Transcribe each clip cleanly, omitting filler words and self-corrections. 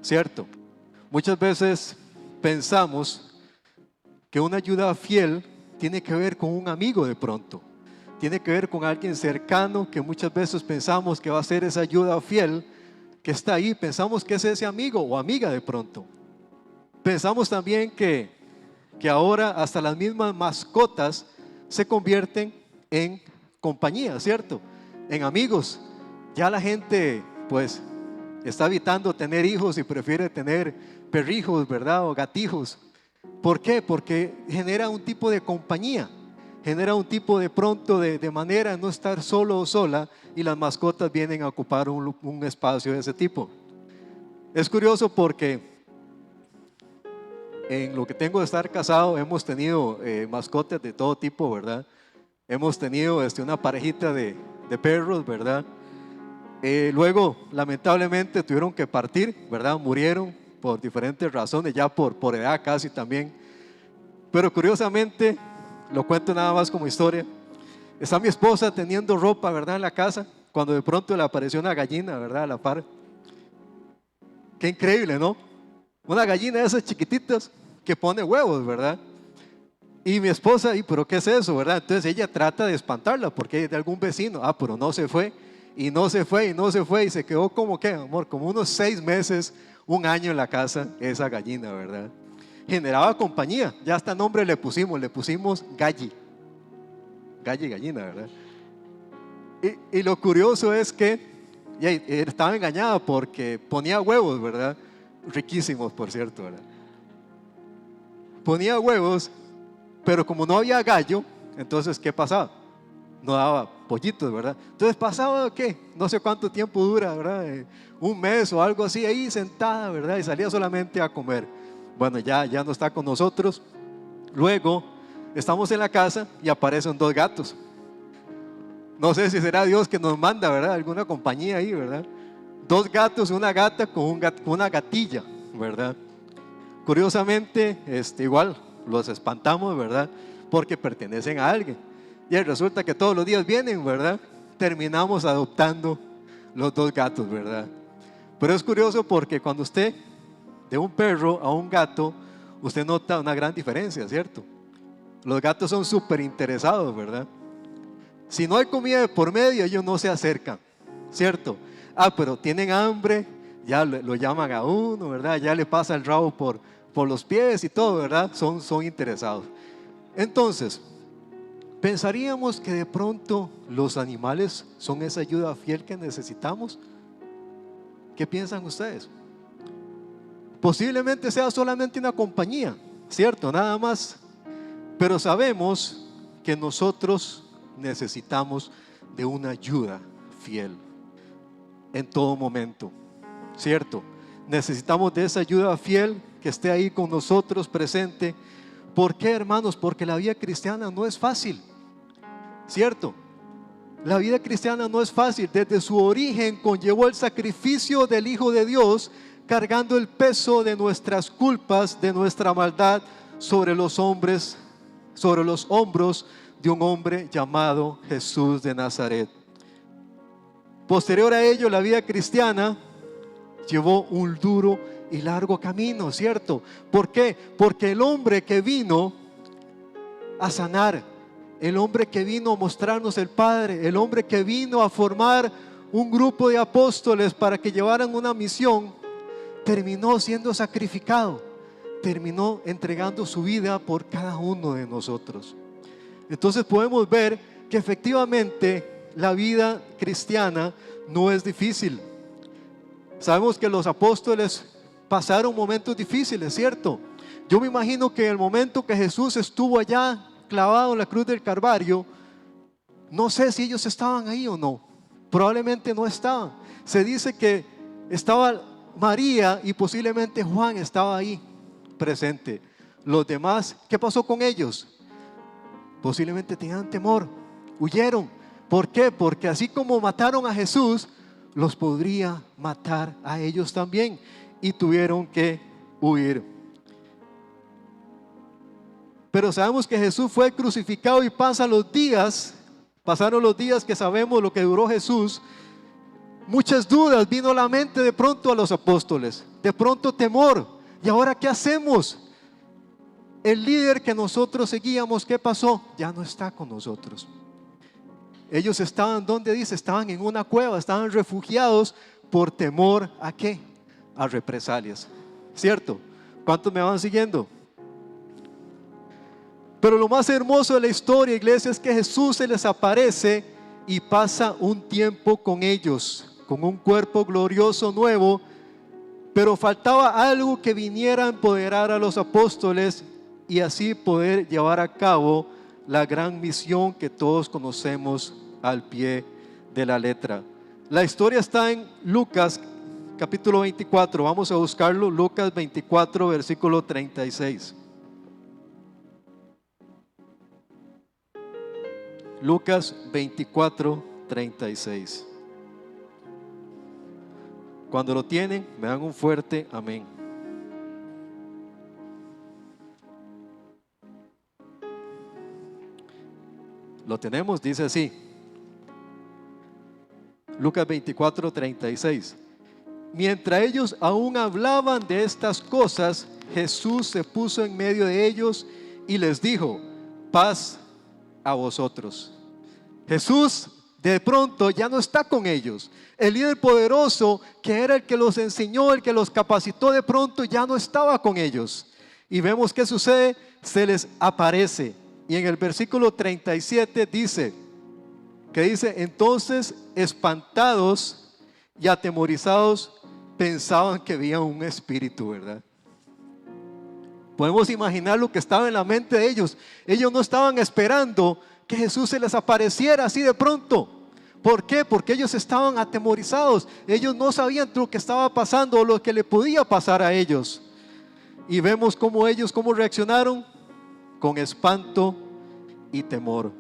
¿cierto? Muchas veces pensamos que una ayuda fiel tiene que ver con un amigo de pronto. Tiene que ver con alguien cercano que muchas veces pensamos que va a ser esa ayuda fiel que está ahí. Pensamos que es ese amigo o amiga de pronto. Pensamos también que ahora hasta las mismas mascotas se convierten en compañía, ¿cierto? En amigos. Ya la gente pues está evitando tener hijos y prefiere tener perrijos, ¿verdad? O gatijos. ¿Por qué? Porque genera un tipo de compañía. Genera un tipo de pronto de manera de no estar solo o sola, y las mascotas vienen a ocupar un espacio de ese tipo. Es curioso porque en lo que tengo de estar casado hemos tenido mascotas de todo tipo, ¿verdad? Hemos tenido una parejita de perros, ¿verdad? Luego lamentablemente tuvieron que partir, ¿verdad? Murieron por diferentes razones, ya por edad casi también. Pero curiosamente, lo cuento nada más como historia, está mi esposa teniendo ropa, ¿verdad? En la casa, cuando de pronto le apareció una gallina, ¿verdad? A la par. Qué increíble, ¿no? Una gallina de esas chiquititas que pone huevos, ¿verdad? Y mi esposa, pero ¿qué es eso, verdad? Entonces ella trata de espantarla porque es de algún vecino. Pero no se fue, y no se fue, y no se fue, y se quedó como, ¿qué, amor? Como unos 6 meses, un año en la casa, esa gallina, ¿verdad? Generaba compañía, ya hasta nombre le pusimos Galli. Galli, gallina, ¿verdad? Y lo curioso es que estaba engañada porque ponía huevos, ¿verdad? Riquísimos, por cierto, ¿verdad? Ponía huevos, pero como no había gallo, entonces ¿qué pasaba? No daba pollitos, ¿verdad? Entonces pasaba, ¿qué? No sé cuánto tiempo dura, ¿verdad? Un mes o algo así, ahí sentada, ¿verdad? Y salía solamente a comer. Bueno, ya no está con nosotros. Luego estamos en la casa y aparecen 2 gatos. No sé si será Dios que nos manda, ¿verdad? Alguna compañía ahí, ¿verdad? 2 gatos, una gata con una gatilla, ¿verdad? Curiosamente, igual los espantamos, ¿verdad? Porque pertenecen a alguien. Y resulta que todos los días vienen, ¿verdad? Terminamos adoptando los 2 gatos, ¿verdad? Pero es curioso porque cuando usted, de un perro a un gato, usted nota una gran diferencia, ¿cierto? Los gatos son súper interesados, ¿verdad? Si no hay comida de por medio, ellos no se acercan, ¿cierto? Pero tienen hambre, ya lo llaman a uno, ¿verdad? Ya le pasa el rabo por los pies y todo, ¿verdad? Son interesados. Entonces, pensaríamos que de pronto los animales son esa ayuda fiel que necesitamos. ¿Qué piensan ustedes? Posiblemente sea solamente una compañía, ¿cierto? Nada más. Pero sabemos que nosotros necesitamos de una ayuda fiel en todo momento, ¿cierto? Necesitamos de esa ayuda fiel que esté ahí con nosotros presente. ¿Por qué, hermanos? Porque la vida cristiana no es fácil, ¿cierto? La vida cristiana no es fácil. Desde su origen conllevó el sacrificio del Hijo de Dios, cargando el peso de nuestras culpas, de nuestra maldad sobre los hombros de un hombre llamado Jesús de Nazaret. Posterior a ello, la vida cristiana llevó un duro y largo camino, ¿cierto? ¿Por qué? Porque el hombre que vino a sanar, el hombre que vino a mostrarnos el Padre, el hombre que vino a formar un grupo de apóstoles para que llevaran una misión, terminó siendo sacrificado, terminó entregando su vida por cada uno de nosotros. Entonces podemos ver que efectivamente la vida cristiana no es difícil. Sabemos que los apóstoles pasaron momentos difíciles, ¿cierto? Yo me imagino que en el momento que Jesús estuvo allá clavado en la cruz del Calvario, no sé si ellos estaban ahí o no. Probablemente no estaban. Se dice que estaba María y posiblemente Juan estaba ahí presente. Los demás, ¿qué pasó con ellos? Posiblemente tenían temor, huyeron. ¿Por qué? Porque así como mataron a Jesús, los podría matar a ellos también, y tuvieron que huir. Pero sabemos que Jesús fue crucificado y pasaron los días que sabemos lo que duró Jesús. Muchas dudas vino a la mente de pronto a los apóstoles. de pronto temor. ¿Y ahora qué hacemos? El líder que nosotros seguíamos, ¿qué pasó? Ya no está con nosotros. Ellos estaban, ¿dónde dice? Estaban en una cueva, estaban refugiados por temor ¿a qué? A represalias. ¿Cierto? ¿Cuántos me van siguiendo? Pero lo más hermoso de la historia, iglesia, es que Jesús se les aparece y pasa un tiempo con ellos, con un cuerpo glorioso nuevo, pero faltaba algo que viniera a empoderar a los apóstoles y así poder llevar a cabo la gran misión que todos conocemos al pie de la letra. La historia está en Lucas capítulo 24, vamos a buscarlo, Lucas 24 versículo 36. Lucas 24, 36. Cuando lo tienen, me dan un fuerte amén. Lo tenemos, dice así. Lucas 24, 36. Mientras ellos aún hablaban de estas cosas, Jesús se puso en medio de ellos y les dijo: paz a vosotros. Jesús de pronto ya no está con ellos. El líder poderoso que era el que los enseñó, el que los capacitó, de pronto ya no estaba con ellos. Y vemos qué sucede, se les aparece. Y en el versículo 37 dice, entonces espantados y atemorizados pensaban que había un espíritu, ¿verdad? Podemos imaginar lo que estaba en la mente de ellos. Ellos no estaban esperando que Jesús se les apareciera así de pronto. ¿Por qué? Porque ellos estaban atemorizados. Ellos no sabían lo que estaba pasando o lo que le podía pasar a ellos. Y vemos cómo ellos, cómo reaccionaron, con espanto y temor.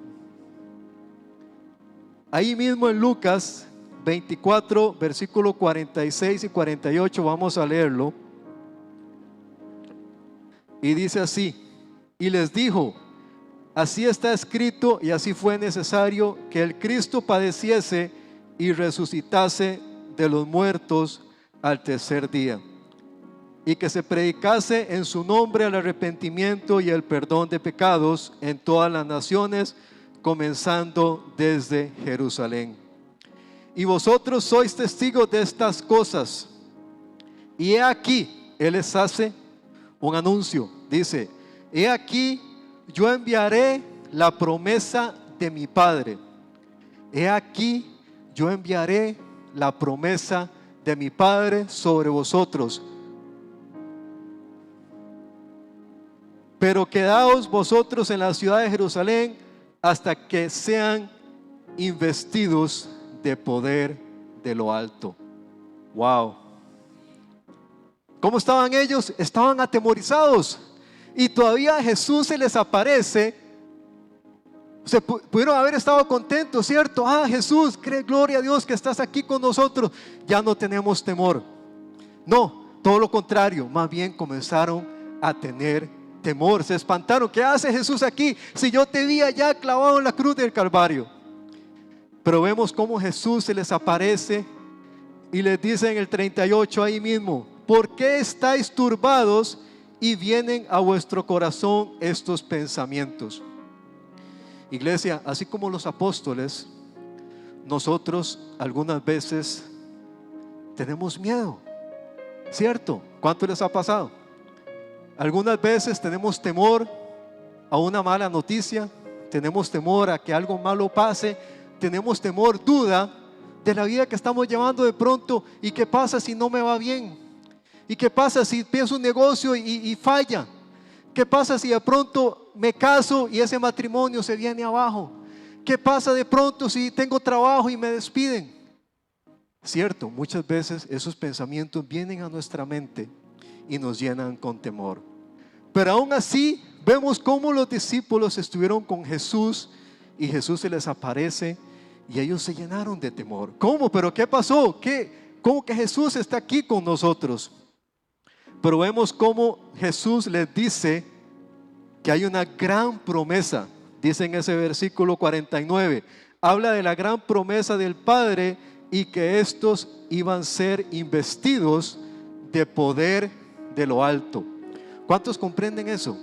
Ahí mismo en Lucas 24, versículo 46 y 48, vamos a leerlo. Y dice así: y les dijo: así está escrito y así fue necesario que el Cristo padeciese y resucitase de los muertos al tercer día, y que se predicase en su nombre el arrepentimiento y el perdón de pecados en todas las naciones, comenzando desde Jerusalén. Y vosotros sois testigos de estas cosas. Y he aquí, Él les hace un anuncio, dice: he aquí, yo enviaré la promesa de mi Padre. He aquí, yo enviaré la promesa de mi Padre sobre vosotros. Pero quedaos vosotros en la ciudad de Jerusalén hasta que sean investidos de poder de lo alto. Wow. ¿Cómo estaban ellos? Estaban atemorizados. Y todavía Jesús se les aparece. Se pudieron haber estado contentos, ¿cierto? Jesús, gloria a Dios que estás aquí con nosotros. Ya no tenemos temor. No, todo lo contrario. Más bien comenzaron a tener temor. Se espantaron. ¿Qué hace Jesús aquí? Si yo te vi allá clavado en la cruz del Calvario. Pero vemos cómo Jesús se les aparece y les dice en el 38 ahí mismo: ¿por qué estáis turbados y vienen a vuestro corazón estos pensamientos? Iglesia, así como los apóstoles, nosotros algunas veces tenemos miedo, ¿cierto? ¿Cuánto les ha pasado? Algunas veces tenemos temor a una mala noticia, tenemos temor a que algo malo pase, tenemos temor, duda de la vida que estamos llevando de pronto. ¿Y qué pasa si no me va bien? ¿Y qué pasa si pienso un negocio y falla? ¿Qué pasa si de pronto me caso y ese matrimonio se viene abajo? ¿Qué pasa de pronto si tengo trabajo y me despiden? Cierto, muchas veces esos pensamientos vienen a nuestra mente y nos llenan con temor. Pero aún así vemos cómo los discípulos estuvieron con Jesús y Jesús se les aparece y ellos se llenaron de temor. ¿Cómo? ¿Pero qué pasó? ¿Cómo que Jesús está aquí con nosotros? Pero vemos cómo Jesús les dice que hay una gran promesa. Dice en ese versículo 49, habla de la gran promesa del Padre y que estos iban a ser investidos de poder de lo alto. ¿Cuántos comprenden eso?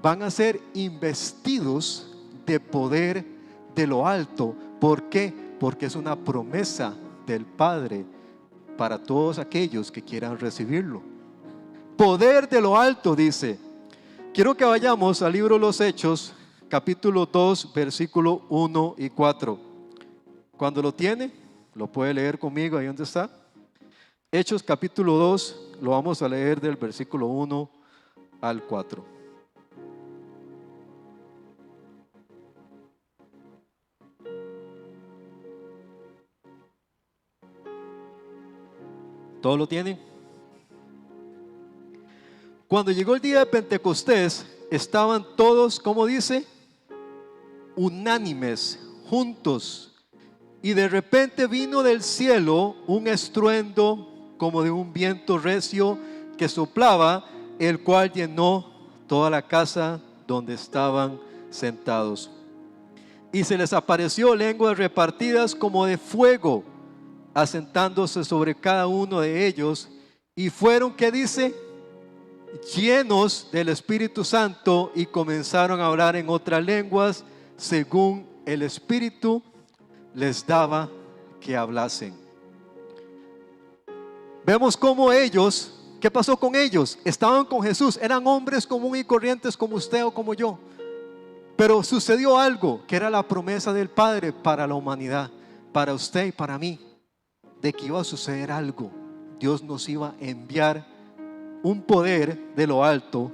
Van a ser investidos de poder de lo alto. ¿Por qué? Porque es una promesa del Padre para todos aquellos que quieran recibirlo. Poder de lo alto, dice. Quiero que vayamos al libro de los Hechos, capítulo 2, versículo 1 y 4. Cuando lo tiene, lo puede leer conmigo, ahí donde está. Hechos capítulo 2, lo vamos a leer del versículo 1 al 4. ¿Todos lo tienen? Cuando llegó el día de Pentecostés, estaban todos, ¿cómo dice? Unánimes, juntos. Y de repente vino del cielo un estruendo como de un viento recio que soplaba, el cual llenó toda la casa donde estaban sentados. Y se les apareció lenguas repartidas como de fuego, asentándose sobre cada uno de ellos, y fueron, ¿qué dice? Llenos del Espíritu Santo, y comenzaron a hablar en otras lenguas según el Espíritu les daba que hablasen. Vemos cómo ellos, ¿qué pasó con ellos? Estaban con Jesús, eran hombres comunes y corrientes como usted o como yo, pero sucedió algo que era la promesa del Padre para la humanidad, para usted y para mí, de que iba a suceder algo. Dios nos iba a enviar un poder de lo alto,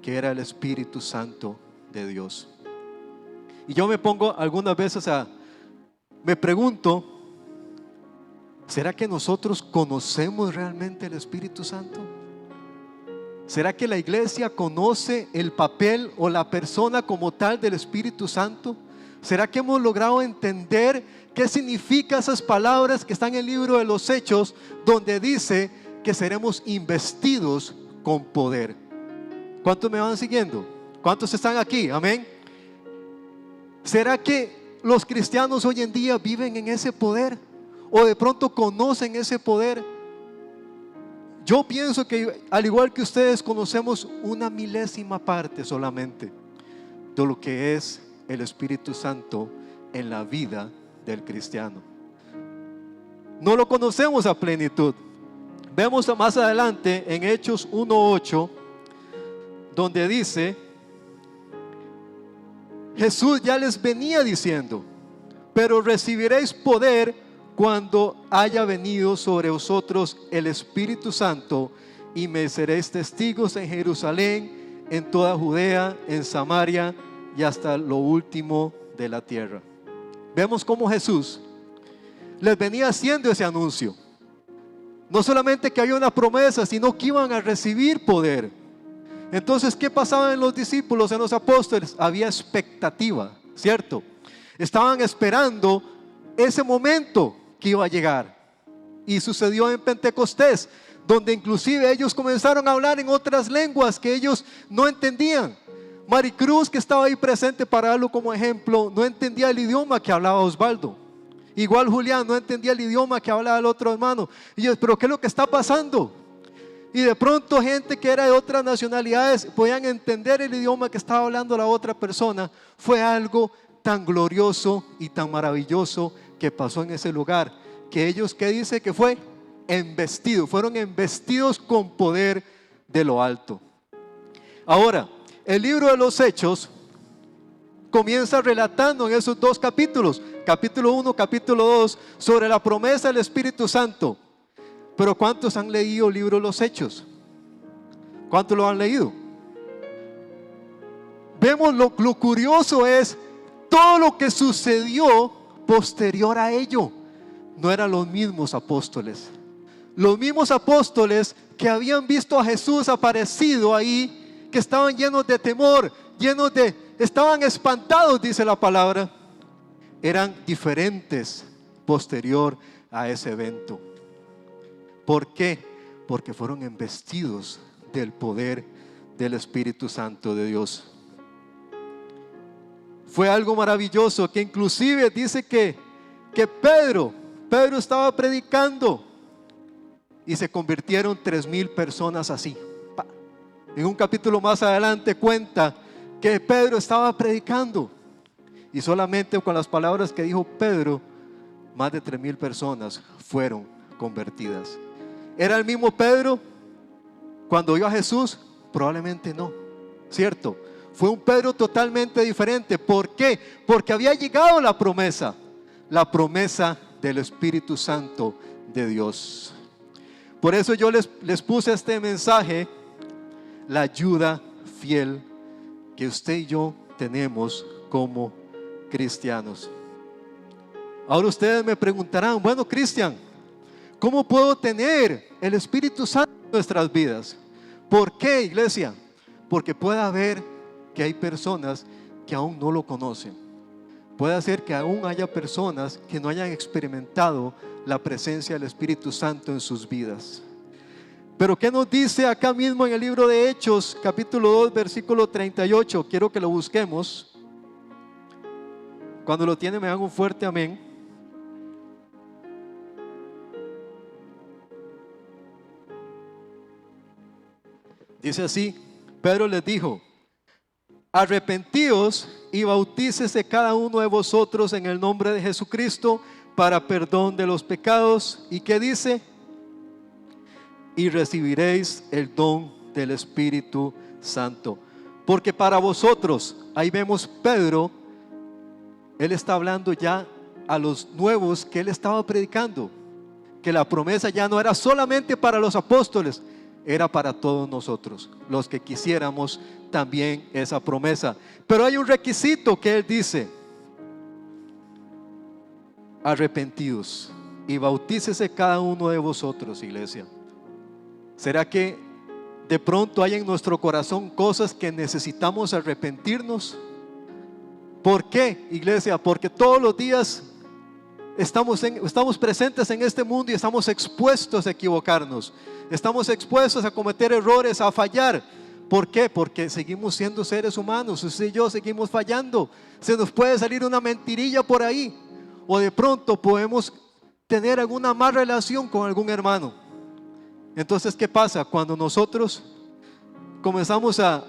que era el Espíritu Santo de Dios. Y yo me pongo algunas veces me pregunto, ¿será que nosotros conocemos realmente el Espíritu Santo? ¿Será que la iglesia conoce el papel o la persona como tal del Espíritu Santo? ¿Será que hemos logrado entender qué significan esas palabras que están en el libro de los Hechos, donde dice que seremos investidos con poder? ¿Cuántos me van siguiendo? ¿Cuántos están aquí? Amén. ¿Será que los cristianos hoy en día viven en ese poder? ¿O de pronto conocen ese poder? Yo pienso que al igual que ustedes conocemos una milésima parte solamente de lo que es el Espíritu Santo en la vida del cristiano. No lo conocemos a plenitud. Vemos más adelante en Hechos 1:8, donde dice, Jesús ya les venía diciendo, pero recibiréis poder cuando haya venido sobre vosotros el Espíritu Santo, y me seréis testigos en Jerusalén, en toda Judea, en Samaria y hasta lo último de la tierra. Vemos cómo Jesús les venía haciendo ese anuncio. No solamente que había una promesa, sino que iban a recibir poder. Entonces, ¿qué pasaba en los discípulos, en los apóstoles? Había expectativa, ¿cierto? Estaban esperando ese momento que iba a llegar. Y sucedió en Pentecostés, donde inclusive ellos comenzaron a hablar en otras lenguas que ellos no entendían. Maricruz, que estaba ahí presente para darlo como ejemplo, no entendía el idioma que hablaba Osvaldo. Igual Julián no entendía el idioma que hablaba el otro hermano. Y yo, ¿pero qué es lo que está pasando? Y de pronto gente que era de otras nacionalidades podían entender el idioma que estaba hablando la otra persona. Fue algo tan glorioso y tan maravilloso que pasó en ese lugar, que ellos, ¿qué dice? Que fue embestido, fueron embestidos con poder de lo alto. Ahora, el libro de los Hechos comienza relatando en esos dos capítulos, capítulo 1, capítulo 2, sobre la promesa del Espíritu Santo. Pero ¿cuántos han leído el libro de los Hechos? ¿Cuántos lo han leído? Vemos lo curioso es todo lo que sucedió posterior a ello. No eran los mismos apóstoles. Los mismos apóstoles que habían visto a Jesús aparecido ahí, que estaban llenos de temor, estaban espantados, dice la palabra, eran diferentes posterior a ese evento. ¿Por qué? Porque fueron embestidos del poder del Espíritu Santo de Dios. Fue algo maravilloso, que inclusive dice que Pedro estaba predicando, y se convirtieron 3,000 personas así. En un capítulo más adelante cuenta que Pedro estaba predicando y solamente con las palabras que dijo Pedro, más de 3,000 personas fueron convertidas. ¿Era el mismo Pedro cuando vio a Jesús? Probablemente no, ¿cierto? Fue un Pedro totalmente diferente. ¿Por qué? Porque había llegado la promesa del Espíritu Santo de Dios. Por eso yo les puse este mensaje, la ayuda fiel que usted y yo tenemos como cristianos. Ahora ustedes me preguntarán, bueno, Cristian, ¿cómo puedo tener el Espíritu Santo en nuestras vidas? ¿Por qué, iglesia? Porque puede haber que hay personas que aún no lo conocen. Puede ser que aún haya personas que no hayan experimentado la presencia del Espíritu Santo en sus vidas. Pero ¿qué nos dice acá mismo en el libro de Hechos, capítulo 2, versículo 38? Quiero que lo busquemos. Cuando lo tienen me dan un fuerte amén. Dice así: Pedro les dijo: arrepentíos y bautícese cada uno de vosotros en el nombre de Jesucristo para perdón de los pecados. ¿Y qué dice? Y recibiréis el don del Espíritu Santo. Porque para vosotros, ahí vemos Pedro, él está hablando ya a los nuevos que él estaba predicando, que la promesa ya no era solamente para los apóstoles, era para todos nosotros, los que quisiéramos también esa promesa. Pero hay un requisito que él dice: arrepentidos y bautícese cada uno de vosotros, iglesia. ¿Será que de pronto hay en nuestro corazón cosas que necesitamos arrepentirnos? ¿Por qué, iglesia? Porque todos los días estamos presentes en este mundo y estamos expuestos a equivocarnos. Estamos expuestos a cometer errores, a fallar. ¿Por qué? Porque seguimos siendo seres humanos. Usted y yo seguimos fallando. Se nos puede salir una mentirilla por ahí, o de pronto podemos tener alguna mala relación con algún hermano. Entonces, ¿qué pasa? Cuando nosotros comenzamos a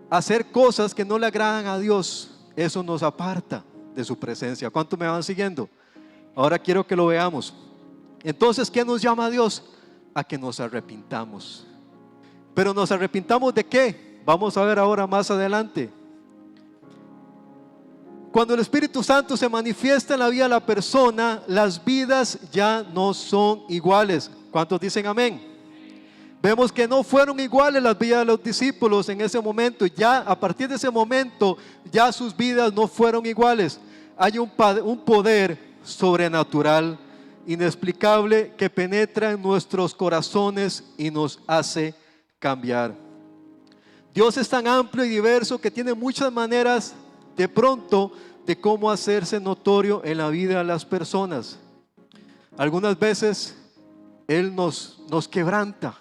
hacer cosas que no le agradan a Dios, eso nos aparta de su presencia. ¿Cuántos me van siguiendo? Ahora quiero que lo veamos. Entonces, ¿qué nos llama a Dios? A que nos arrepintamos. Pero ¿nos arrepintamos de qué? Vamos a ver ahora más adelante. Cuando el Espíritu Santo se manifiesta en la vida de la persona, las vidas ya no son iguales. ¿Cuántos dicen amén? Vemos que no fueron iguales las vidas de los discípulos en ese momento. Ya a partir de ese momento, ya sus vidas no fueron iguales. Hay un poder sobrenatural, inexplicable, que penetra en nuestros corazones y nos hace cambiar. Dios es tan amplio y diverso que tiene muchas maneras de pronto de cómo hacerse notorio en la vida de las personas. Algunas veces Él nos quebranta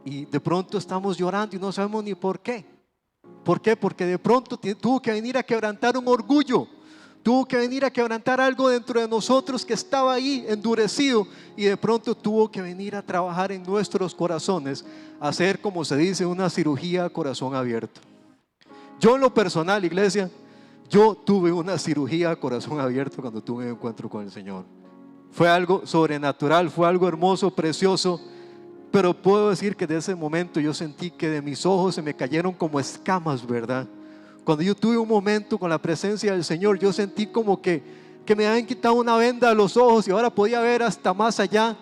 y de pronto estamos llorando y no sabemos ni por qué. ¿Por qué? Porque de pronto tuvo que venir a quebrantar un orgullo, tuvo que venir a quebrantar algo dentro de nosotros que estaba ahí endurecido, y de pronto tuvo que venir a trabajar en nuestros corazones, hacer, como se dice, una cirugía a corazón abierto. Yo en lo personal, iglesia, yo tuve una cirugía a corazón abierto cuando tuve un encuentro con el Señor. Fue algo sobrenatural, fue algo hermoso, precioso. Pero puedo decir que de ese momento yo sentí que de mis ojos se me cayeron como escamas, ¿verdad? Cuando yo tuve un momento con la presencia del Señor, yo sentí como que me habían quitado una venda de los ojos y ahora podía ver hasta más allá.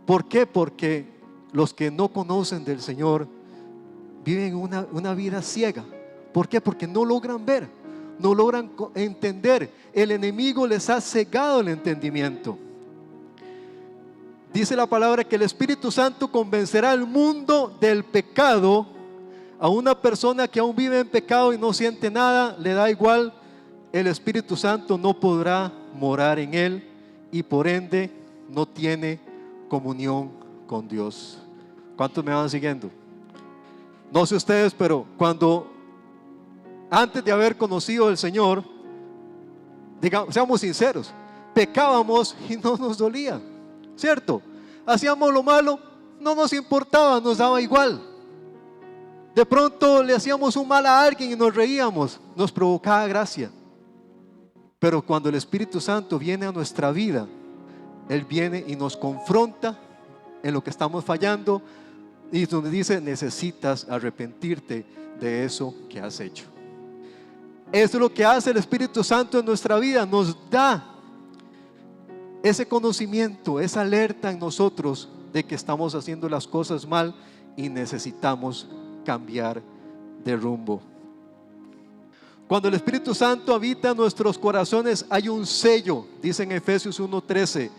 ¿Por qué? Porque los que no conocen del Señor viven una vida ciega. ¿Por qué? Porque no logran ver, no logran entender. El enemigo les ha cegado el entendimiento. Dice la palabra que el Espíritu Santo convencerá al mundo del pecado. A una persona que aún vive en pecado y no siente nada, le da igual, el Espíritu Santo no podrá morar en él y por ende no tiene comunión con Dios. ¿Cuántos me van siguiendo? No sé ustedes, pero antes de haber conocido al Señor, digamos, seamos sinceros, pecábamos y no nos dolía, ¿cierto? hacíamos lo malo, no nos importaba, nos daba igual. De pronto le hacíamos un mal a alguien y nos reíamos, nos provocaba gracia. Pero cuando el Espíritu Santo viene a nuestra vida, Él viene y nos confronta en lo que estamos fallando y nos dice: necesitas arrepentirte de eso que has hecho. Eso es lo que hace el Espíritu Santo en nuestra vida, nos da ese conocimiento, esa alerta en nosotros de que estamos haciendo las cosas mal y necesitamos cambiar de rumbo. Cuando el Espíritu Santo habita en nuestros corazones, hay un sello, dice en Efesios 1:13,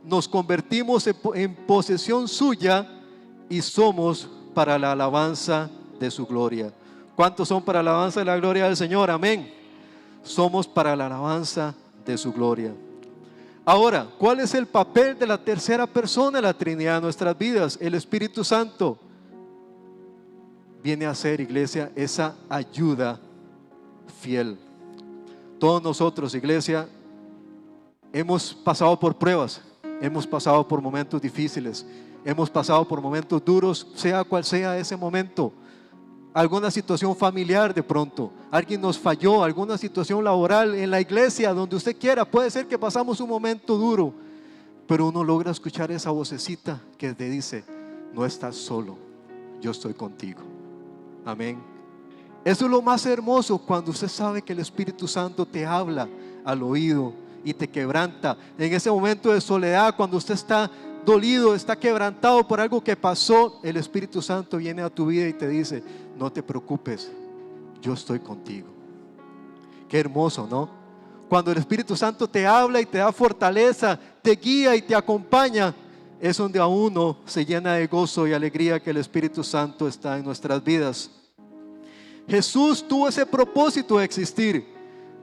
nos convertimos en posesión suya y somos para la alabanza de su gloria. ¿Cuántos son para la alabanza de la gloria del Señor? Amén. Somos para la alabanza de su gloria. Ahora, ¿cuál es el papel de la tercera persona de la Trinidad en nuestras vidas? El Espíritu Santo viene a ser, iglesia, esa ayuda fiel. Todos nosotros, iglesia, hemos pasado por pruebas, hemos pasado por momentos difíciles, hemos pasado por momentos duros, sea cual sea ese momento. Alguna situación familiar, de pronto alguien nos falló, alguna situación laboral, en la iglesia, donde usted quiera. Puede ser que pasamos un momento duro, pero uno logra escuchar esa vocecita que te dice: no estás solo, yo estoy contigo. Amén. Eso es lo más hermoso, cuando usted sabe que el Espíritu Santo te habla al oído y te quebranta. En ese momento de soledad, cuando usted está dolido, está quebrantado por algo que pasó, el Espíritu Santo viene a tu vida y te dice: no te preocupes, yo estoy contigo. Qué hermoso, ¿no? Cuando el Espíritu Santo te habla y te da fortaleza, te guía y te acompaña, es donde a uno se llena de gozo y alegría que el Espíritu Santo está en nuestras vidas. Jesús tuvo ese propósito de existir.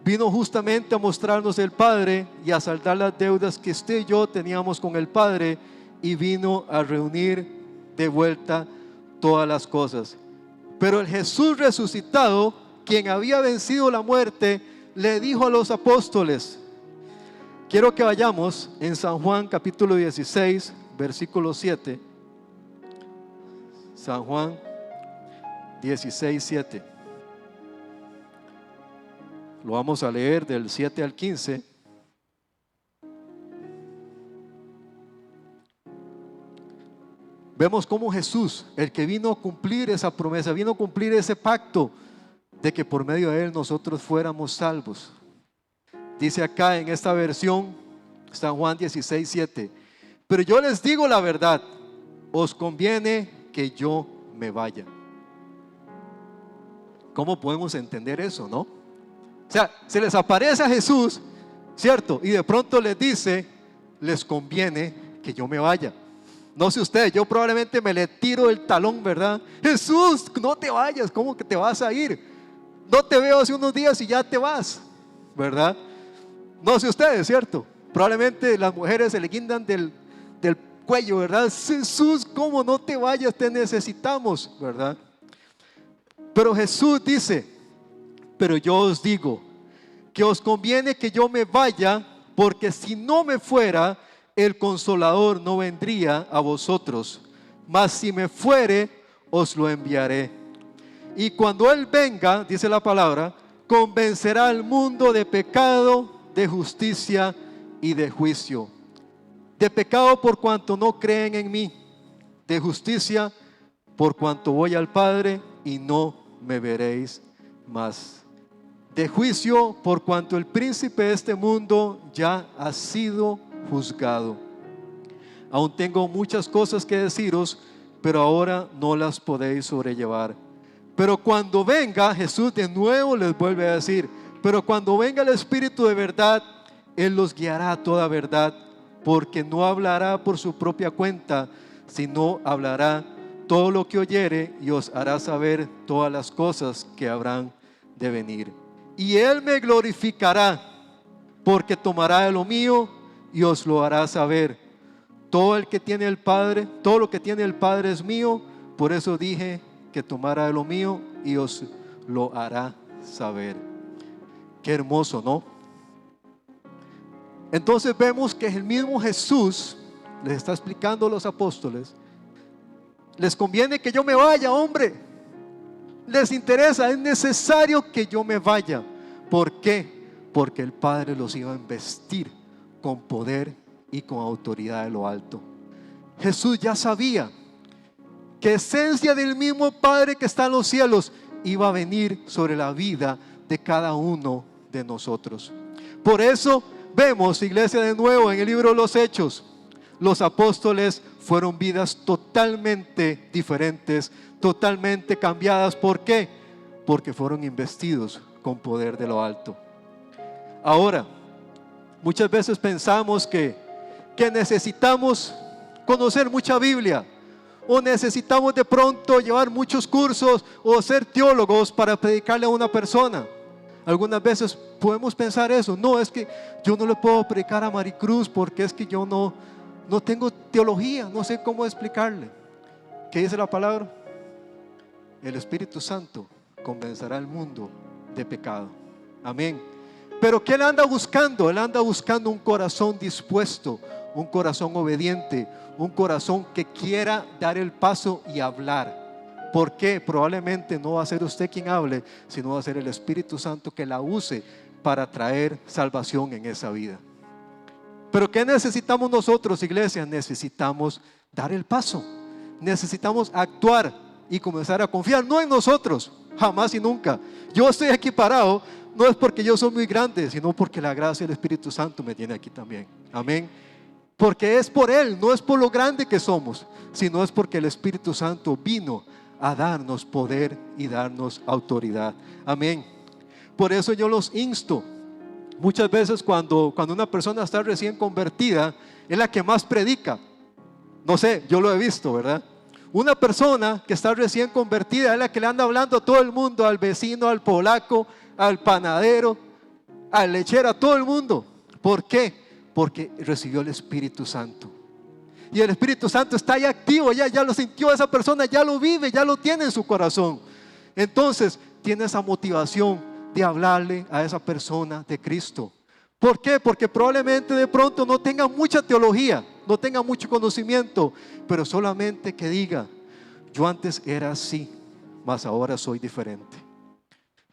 Vino justamente a mostrarnos el Padre y a saldar las deudas que usted y yo teníamos con el Padre, y vino a reunir de vuelta todas las cosas. Pero el Jesús resucitado, quien había vencido la muerte, le dijo a los apóstoles, quiero que vayamos en San Juan capítulo 16, versículo 7. San Juan 16, 7. Lo vamos a leer del 7 al 15. Vemos cómo Jesús, el que vino a cumplir esa promesa, vino a cumplir ese pacto de que por medio de él nosotros fuéramos salvos. Dice acá en esta versión, San Juan 16, 7: pero yo les digo la verdad, os conviene que yo me vaya. ¿Cómo podemos entender eso, no? O sea, se les aparece a Jesús, ¿cierto? Y de pronto les dice: les conviene que yo me vaya. No sé ustedes, yo probablemente me le tiro el talón, ¿verdad? Jesús, no te vayas, ¿cómo que te vas a ir? No te veo hace unos días y ya te vas, ¿verdad? No sé ustedes, ¿cierto? Probablemente las mujeres se le guindan del cuello, ¿verdad? Jesús, ¿cómo no te vayas? Te necesitamos, ¿verdad? Pero Jesús dice: pero yo os digo que os conviene que yo me vaya, porque si no me fuera, el Consolador no vendría a vosotros, mas si me fuere, os lo enviaré. Y cuando Él venga, dice la palabra, convencerá al mundo de pecado, de justicia y de juicio. De pecado por cuanto no creen en mí, de justicia por cuanto voy al Padre y no me veréis más, de juicio por cuanto el príncipe de este mundo ya ha sido juzgado. Aún tengo muchas cosas que deciros, pero ahora no las podéis sobrellevar. Pero cuando venga, Jesús de nuevo les vuelve a decir, pero cuando venga el Espíritu de verdad, Él los guiará a toda verdad, porque no hablará por su propia cuenta, sino hablará todo lo que oyere y os hará saber todas las cosas que habrán de venir. Y Él me glorificará, porque tomará de lo mío y os lo hará saber. Todo lo que tiene el Padre es mío, por eso dije que tomara de lo mío y os lo hará saber. Qué hermoso, ¿no? Entonces vemos que el mismo Jesús les está explicando a los apóstoles, les conviene que yo me vaya, hombre. Les interesa, es necesario que yo me vaya. ¿Por qué? Porque el Padre los iba a investir con poder y con autoridad de lo alto. Jesús ya sabía que esencia del mismo Padre que está en los cielos iba a venir sobre la vida de cada uno de nosotros. Por eso vemos, iglesia, de nuevo en el libro de los Hechos, los apóstoles fueron vidas totalmente diferentes, totalmente cambiadas. ¿Por qué? Porque fueron investidos con poder de lo alto. Ahora, muchas veces pensamos que necesitamos conocer mucha Biblia, o necesitamos de pronto llevar muchos cursos o ser teólogos para predicarle a una persona. Algunas veces podemos pensar eso. No, es que yo no le puedo predicar a Maricruz porque es que yo no tengo teología, no sé cómo explicarle. ¿Qué dice la palabra? El Espíritu Santo convencerá al mundo de pecado. Amén. Pero ¿qué él anda buscando? Él anda buscando un corazón dispuesto, un corazón obediente, un corazón que quiera dar el paso y hablar. ¿Por qué? Probablemente no va a ser usted quien hable, sino va a ser el Espíritu Santo que la use para traer salvación en esa vida. Pero ¿qué necesitamos nosotros, iglesia? Necesitamos dar el paso. Necesitamos actuar y comenzar a confiar, no en nosotros, jamás y nunca. Yo estoy aquí parado, no es porque yo soy muy grande, sino porque la gracia del Espíritu Santo me tiene aquí también. Amén. Porque es por Él, no es por lo grande que somos, sino es porque el Espíritu Santo vino a darnos poder y darnos autoridad. Amén. Por eso yo los insto. Muchas veces cuando una persona está recién convertida, es la que más predica. No sé, yo lo he visto, ¿verdad? Una persona que está recién convertida es la que le anda hablando a todo el mundo, al vecino, al polaco, al panadero, al lechero, a todo el mundo. ¿Por qué? Porque recibió el Espíritu Santo. Y el Espíritu Santo está ahí activo, ya lo sintió esa persona, ya lo vive, ya lo tiene en su corazón. Entonces tiene esa motivación de hablarle a esa persona de Cristo. ¿Por qué? Porque probablemente de pronto no tenga mucha teología, no tenga mucho conocimiento, pero solamente que diga: yo antes era así, mas ahora soy diferente.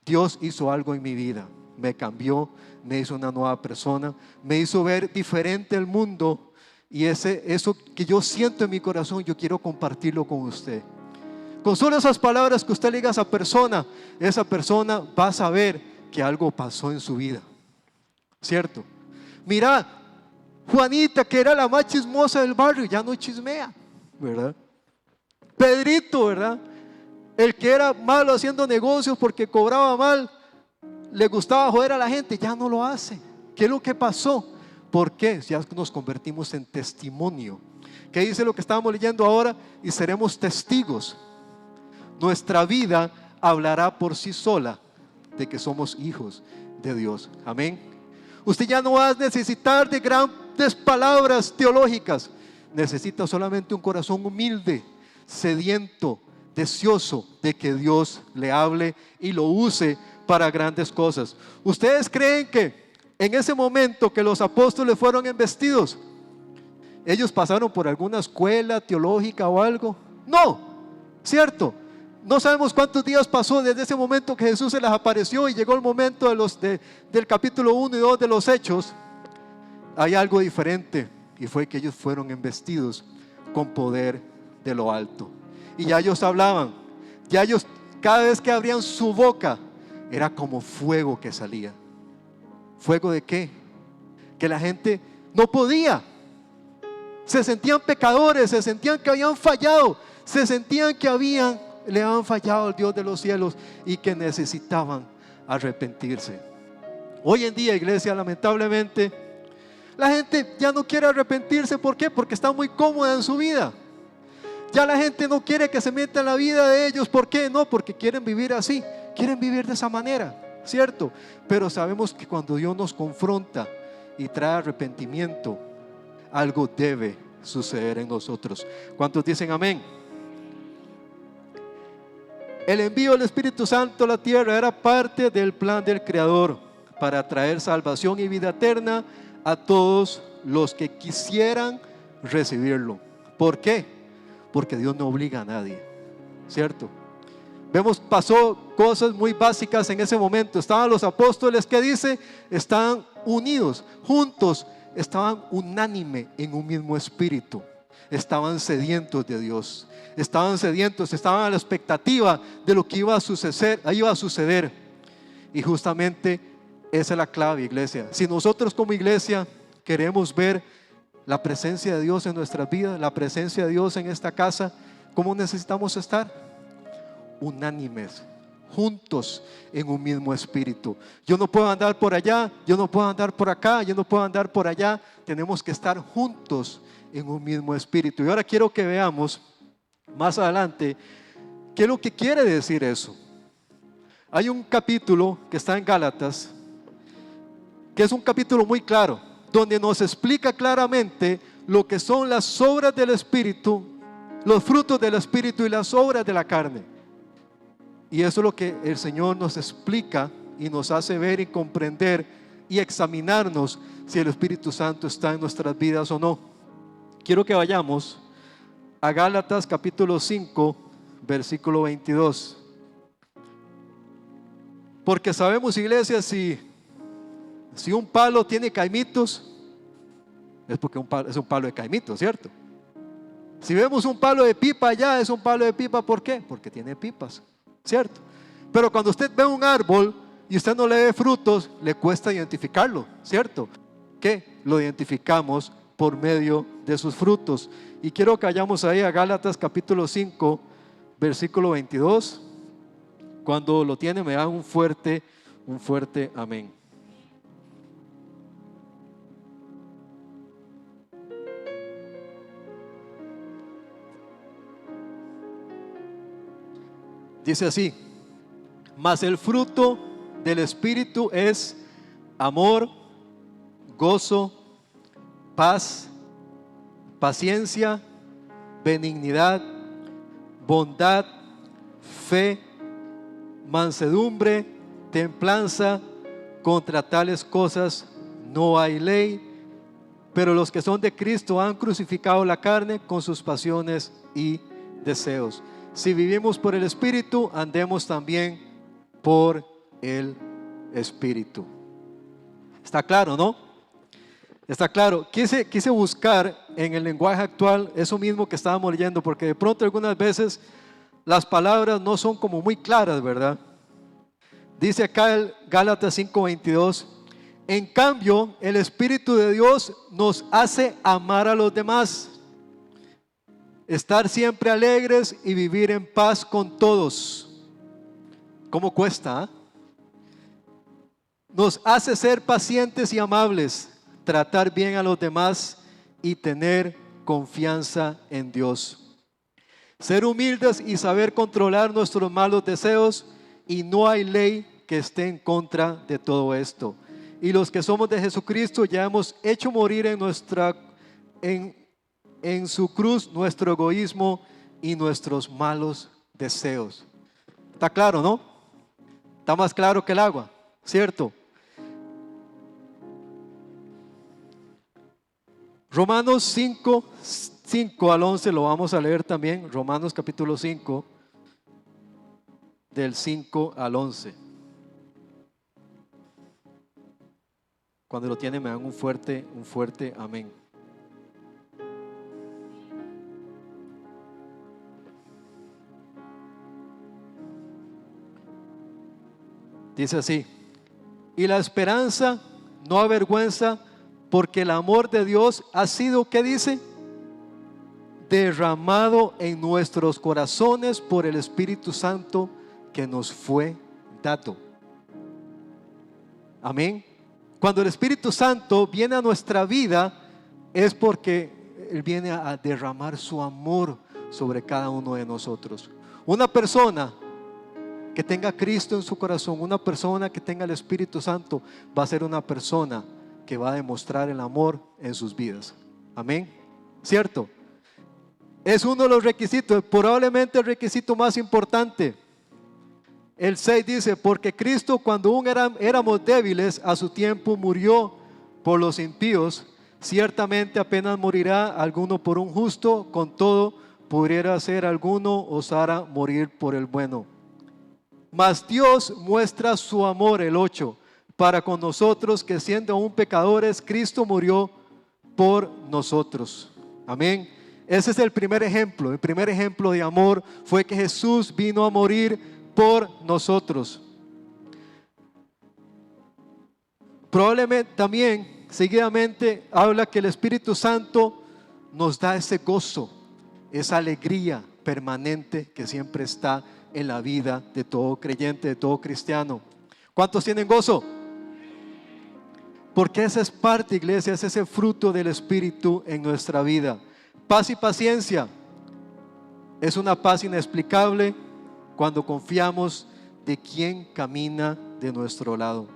Dios hizo algo en mi vida, me cambió, me hizo una nueva persona, me hizo ver diferente el mundo. Y eso que yo siento en mi corazón, yo quiero compartirlo con usted. Con solo esas palabras que usted le diga a esa persona va a saber que algo pasó en su vida. ¿Cierto? Mira, Juanita, que era la más chismosa del barrio, ya no chismea, ¿verdad? Pedrito, ¿verdad? El que era malo haciendo negocios porque cobraba mal, le gustaba joder a la gente, ya no lo hace. ¿Qué es lo que pasó? ¿Por qué? Ya nos convertimos en testimonio. ¿Qué dice lo que estábamos leyendo ahora? Y seremos testigos. Nuestra vida hablará por sí sola de que somos hijos de Dios. Amén. Usted ya no va a necesitar de grandes palabras teológicas. Necesita solamente un corazón humilde, sediento, deseoso de que Dios le hable y lo use para grandes cosas. ¿Ustedes creen que en ese momento que los apóstoles fueron investidos, ellos pasaron por alguna escuela teológica o algo? No, ¿cierto? No sabemos cuántos días pasó desde ese momento que Jesús se les apareció y llegó el momento del capítulo 1 y 2 de los Hechos. Hay algo diferente, y fue que ellos fueron investidos con poder de lo alto. Y ya ellos hablaban, ya ellos, cada vez que abrían su boca, era como fuego que salía. ¿Fuego de qué? Que la gente no podía. Se sentían pecadores, se sentían que habían fallado, se sentían que le habían fallado al Dios de los cielos y que necesitaban arrepentirse. Hoy en día, iglesia, lamentablemente, la gente ya no quiere arrepentirse. ¿Por qué? Porque está muy cómoda en su vida. Ya la gente no quiere que se meta en la vida de ellos. ¿Por qué? No, porque quieren vivir así, quieren vivir de esa manera, ¿cierto? Pero sabemos que cuando Dios nos confronta y trae arrepentimiento, algo debe suceder en nosotros. ¿Cuántos dicen amén? El envío del Espíritu Santo a la tierra era parte del plan del Creador para traer salvación y vida eterna a todos los que quisieran recibirlo. ¿Por qué? Porque Dios no obliga a nadie, ¿cierto? Vemos, pasó cosas muy básicas en ese momento. Estaban los apóstoles, ¿qué dice? Estaban unidos, juntos, estaban unánime en un mismo espíritu. Estaban sedientos de Dios, estaban sedientos, estaban a la expectativa de lo que iba a suceder. Y justamente esa es la clave, iglesia. Si nosotros como iglesia queremos ver la presencia de Dios en nuestras vidas, la presencia de Dios en esta casa, ¿cómo necesitamos estar? Unánimes, juntos en un mismo espíritu. Yo no puedo andar por allá, yo no puedo andar por acá, yo no puedo andar por allá. Tenemos que estar juntos en un mismo espíritu. Y ahora quiero que veamos más adelante qué es lo que quiere decir eso. Hay un capítulo que está en Gálatas, que es un capítulo muy claro, donde nos explica claramente lo que son las obras del espíritu, los frutos del espíritu y las obras de la carne. Y eso es lo que el Señor nos explica y nos hace ver y comprender y examinarnos si el Espíritu Santo está en nuestras vidas o no. Quiero que vayamos a Gálatas capítulo 5, versículo 22. Porque sabemos, iglesia, si un palo tiene caimitos, es porque es un palo de caimitos, ¿cierto? Si vemos un palo de pipa allá, es un palo de pipa, ¿por qué? Porque tiene pipas, ¿cierto? Pero cuando usted ve un árbol y usted no le ve frutos, le cuesta identificarlo, ¿cierto? ¿Qué? Lo identificamos por medio de sus frutos. Y quiero que vayamos ahí a Gálatas capítulo 5, versículo 22. Cuando lo tiene, me da un fuerte amén. Dice así: mas el fruto del Espíritu es amor, gozo, paz, paciencia, benignidad, bondad, fe, mansedumbre, templanza. Contra tales cosas no hay ley. Pero los que son de Cristo han crucificado la carne con sus pasiones y deseos. Si vivimos por el Espíritu, andemos también por el Espíritu. Está claro, ¿no? Está claro. Quise buscar en el lenguaje actual eso mismo que estábamos leyendo, porque de pronto algunas veces las palabras no son como muy claras, ¿verdad? Dice acá el Gálatas 5:22: en cambio, el Espíritu de Dios nos hace amar a los demás, estar siempre alegres y vivir en paz con todos. ¿Cómo cuesta? Nos hace ser pacientes y amables, tratar bien a los demás y tener confianza en Dios. Ser humildes y saber controlar nuestros malos deseos, y no hay ley que esté en contra de todo esto. Y los que somos de Jesucristo ya hemos hecho morir en su cruz nuestro egoísmo y nuestros malos deseos. ¿Está claro, no? Está más claro que el agua, ¿cierto? Romanos 5 al 11 lo vamos a leer también. Romanos capítulo 5, del 5 al 11. Cuando lo tienen, me dan un fuerte amén. Dice así: y la esperanza no avergüenza, porque el amor de Dios ha sido, ¿qué dice? Derramado en nuestros corazones por el Espíritu Santo que nos fue dado. Amén. Cuando el Espíritu Santo viene a nuestra vida, es porque Él viene a derramar su amor sobre cada uno de nosotros. Una persona que tenga a Cristo en su corazón, una persona que tenga el Espíritu Santo, va a ser una persona que va a demostrar el amor en sus vidas. Amén. ¿Cierto? Es uno de los requisitos, probablemente el requisito más importante. El 6 dice: porque Cristo, cuando aún éramos débiles, a su tiempo murió por los impíos. Ciertamente apenas morirá alguno por un justo, con todo pudiera ser alguno osara morir por el bueno. Mas Dios muestra su amor, el 8, para con nosotros, que siendo aún pecadores, Cristo murió por nosotros. Amén. Ese es el primer ejemplo. El primer ejemplo de amor fue que Jesús vino a morir por nosotros. Probablemente también, seguidamente, habla que el Espíritu Santo nos da ese gozo, esa alegría permanente que siempre está en la vida de todo creyente, de todo cristiano. ¿Cuántos tienen gozo? Porque esa es parte, iglesia, es ese fruto del Espíritu en nuestra vida. Paz y paciencia es una paz inexplicable cuando confiamos de quien camina de nuestro lado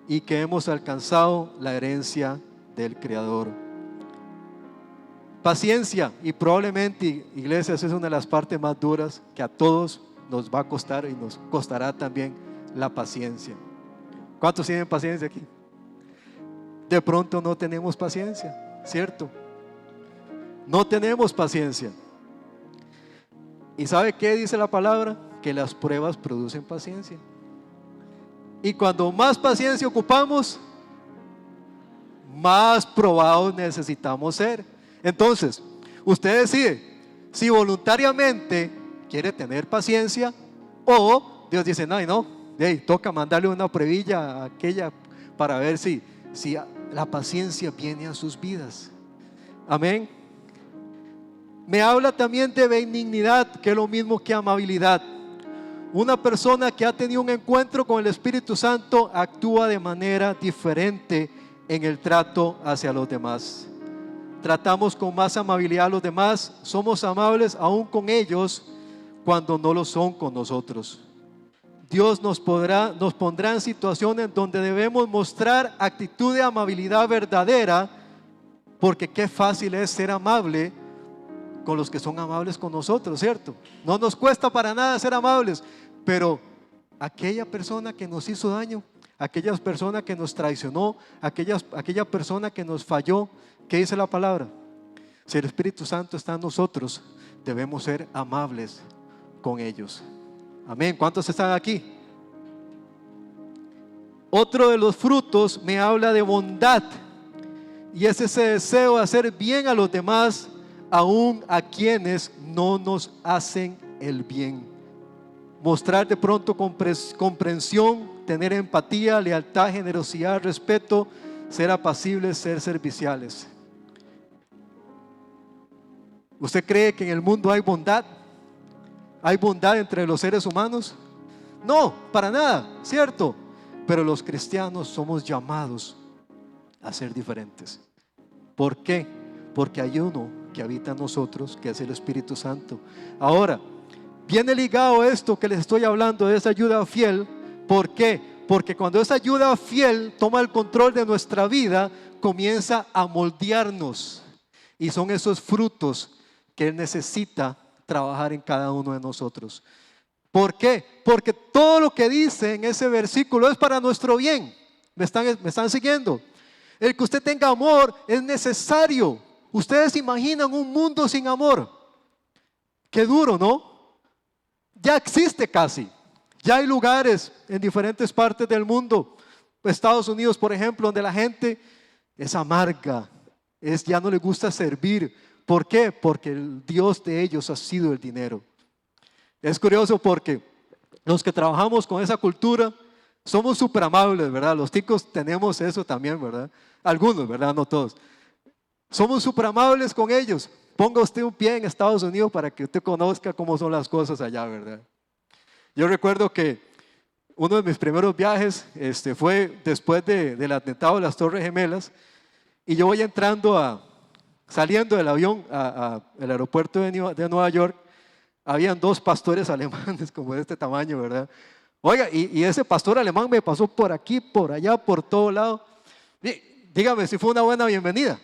y que hemos alcanzado la herencia del Creador. Paciencia, y probablemente, iglesia, esa es una de las partes más duras que a todos nos va a costar y nos costará también la paciencia. ¿Cuántos tienen paciencia aquí? De pronto no tenemos paciencia, ¿cierto? No tenemos paciencia. ¿Y sabe qué dice la palabra? Que las pruebas producen paciencia. Y cuando más paciencia ocupamos, más probados necesitamos ser. Entonces, usted decide si voluntariamente quiere tener paciencia o Dios dice, no, toca mandarle una pruebilla a aquella para ver si la paciencia viene a sus vidas. Amén. Me habla también de benignidad, que es lo mismo que amabilidad. Una persona que ha tenido un encuentro con el Espíritu Santo actúa de manera diferente en el trato hacia los demás. Tratamos con más amabilidad a los demás, somos amables aún con ellos cuando no lo son con nosotros. Dios nos pondrá en situaciones donde debemos mostrar actitud de amabilidad verdadera, porque qué fácil es ser amable con los que son amables con nosotros, ¿cierto? No nos cuesta para nada ser amables, pero aquella persona que nos hizo daño, aquella persona que nos traicionó, aquella persona que nos falló, ¿qué dice la palabra? Si el Espíritu Santo está en nosotros, debemos ser amables con ellos. Amén. ¿Cuántos están aquí? Otro de los frutos me habla de bondad, y es ese deseo de hacer bien a los demás, aún a quienes no nos hacen el bien. Mostrar de pronto comprensión, tener empatía, lealtad, generosidad, respeto, ser apacibles, ser serviciales. ¿Usted cree que en el mundo hay bondad? ¿Hay bondad entre los seres humanos? No, para nada, ¿cierto? Pero los cristianos somos llamados a ser diferentes. ¿Por qué? Porque hay uno que habita en nosotros, que es el Espíritu Santo. Ahora, viene ligado esto que les estoy hablando de esa ayuda fiel. ¿Por qué? Porque cuando esa ayuda fiel toma el control de nuestra vida, comienza a moldearnos, y son esos frutos que Él necesita trabajar en cada uno de nosotros. ¿Por qué? Porque todo lo que dice en ese versículo es para nuestro bien. ¿Me están siguiendo? El que usted tenga amor es necesario. Ustedes imaginan un mundo sin amor. Qué duro, ¿no? Ya existe casi. Ya hay lugares en diferentes partes del mundo, Estados Unidos por ejemplo, donde la gente es amarga, ya no le gusta servir. ¿Por qué? Porque el Dios de ellos ha sido el dinero. Es curioso porque los que trabajamos con esa cultura somos súper amables, ¿verdad? Los ticos tenemos eso también, ¿verdad? Algunos, ¿verdad? No todos. Somos súper amables con ellos. Ponga usted un pie en Estados Unidos para que usted conozca cómo son las cosas allá, ¿verdad? Yo recuerdo que uno de mis primeros viajes fue después del atentado de las Torres Gemelas, y yo voy saliendo del avión al aeropuerto de Nueva York. Habían dos pastores alemanes como de este tamaño, ¿verdad? Oiga, y ese pastor alemán me pasó por aquí, por allá, por todo lado. Dígame si fue una buena bienvenida.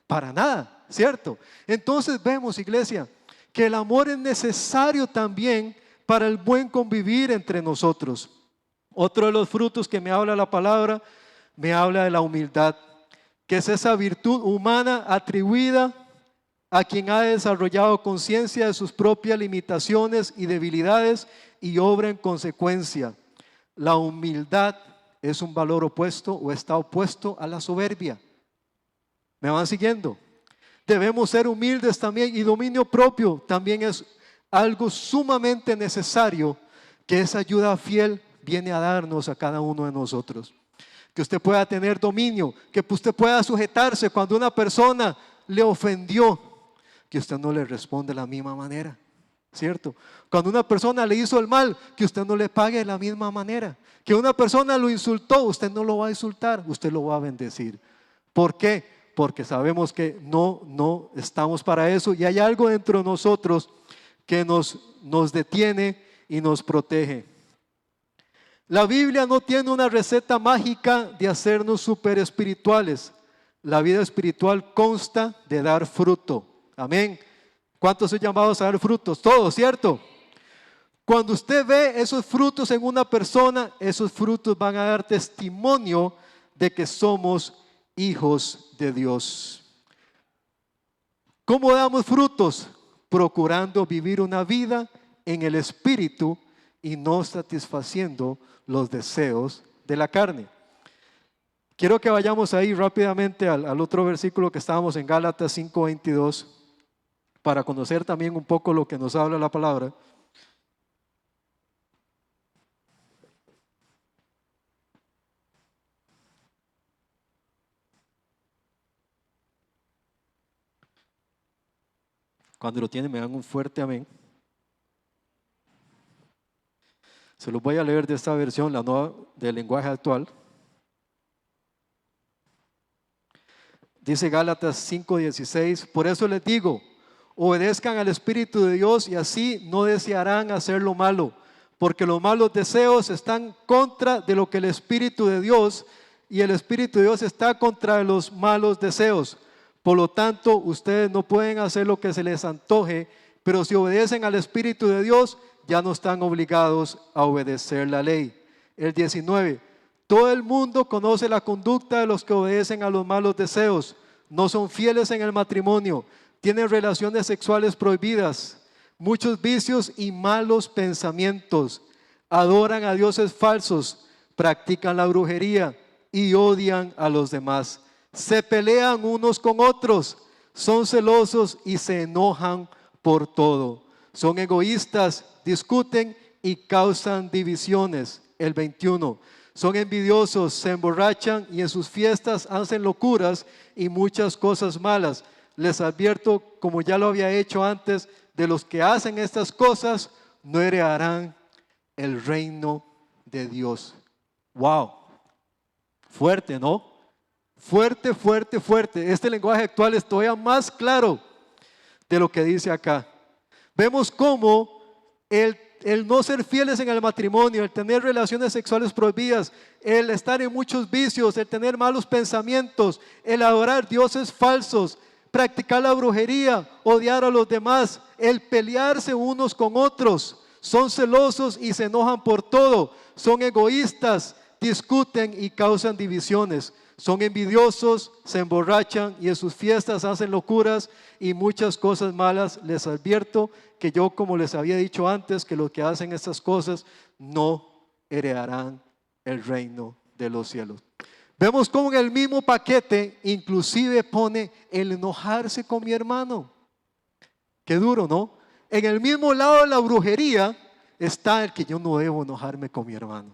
Para nada, ¿cierto? Entonces vemos, iglesia, que el amor es necesario también para el buen convivir entre nosotros. Otro de los frutos que me habla la palabra, me habla de la humildad. que es esa virtud humana atribuida a quien ha desarrollado conciencia de sus propias limitaciones y debilidades y obra en consecuencia. La humildad es un valor opuesto o está opuesto a la soberbia. ¿Me van siguiendo? Debemos ser humildes también, y dominio propio también es algo sumamente necesario que esa ayuda fiel viene a darnos a cada uno de nosotros. Que usted pueda tener dominio, que usted pueda sujetarse cuando una persona le ofendió, que usted no le responde de la misma manera, ¿cierto? Cuando una persona le hizo el mal, que usted no le pague de la misma manera. Que una persona lo insultó, usted no lo va a insultar, usted lo va a bendecir. ¿Por qué? Porque sabemos que no estamos para eso, y hay algo dentro de nosotros que nos detiene y nos protege. La Biblia no tiene una receta mágica de hacernos super espirituales. La vida espiritual consta de dar fruto. Amén. ¿Cuántos son llamados a dar frutos? Todos, ¿cierto? Cuando usted ve esos frutos en una persona, esos frutos van a dar testimonio de que somos hijos de Dios. ¿Cómo damos frutos? Procurando vivir una vida en el Espíritu y no satisfaciendo los deseos de la carne. Quiero que vayamos ahí rápidamente al otro versículo que estábamos en Gálatas 5:22 para conocer también un poco lo que nos habla la palabra. Cuando lo tienen me dan un fuerte amén. Se los voy a leer de esta versión, la nueva del lenguaje actual. Dice Gálatas 5:16, por eso les digo, obedezcan al Espíritu de Dios y así no desearán hacer lo malo, porque los malos deseos están contra de lo que el Espíritu de Dios, y el Espíritu de Dios está contra los malos deseos. Por lo tanto, ustedes no pueden hacer lo que se les antoje, pero si obedecen al Espíritu de Dios, ya no están obligados a obedecer la ley. El 19, todo el mundo conoce la conducta de los que obedecen a los malos deseos. No son fieles en el matrimonio, tienen relaciones sexuales prohibidas, muchos vicios y malos pensamientos, adoran a dioses falsos, practican la brujería y odian a los demás. Se pelean unos con otros, son celosos y se enojan por todo. Son egoístas, discuten y causan divisiones. El 21. Son envidiosos, se emborrachan y en sus fiestas hacen locuras y muchas cosas malas. Les advierto, como ya lo había hecho antes, de los que hacen estas cosas no heredarán el reino de Dios. Wow. Fuerte, ¿no? Fuerte, fuerte, fuerte. Este lenguaje actual es todavía más claro de lo que dice acá. Vemos cómo el no ser fieles en el matrimonio, el tener relaciones sexuales prohibidas, el estar en muchos vicios, el tener malos pensamientos, el adorar dioses falsos, practicar la brujería, odiar a los demás, el pelearse unos con otros, son celosos y se enojan por todo, son egoístas, discuten y causan divisiones. Son envidiosos, se emborrachan y en sus fiestas hacen locuras y muchas cosas malas. Les advierto que yo, como les había dicho antes, que los que hacen estas cosas no heredarán el reino de los cielos. Vemos cómo en el mismo paquete inclusive pone el enojarse con mi hermano. Qué duro, ¿no? En el mismo lado de la brujería está el que yo no debo enojarme con mi hermano,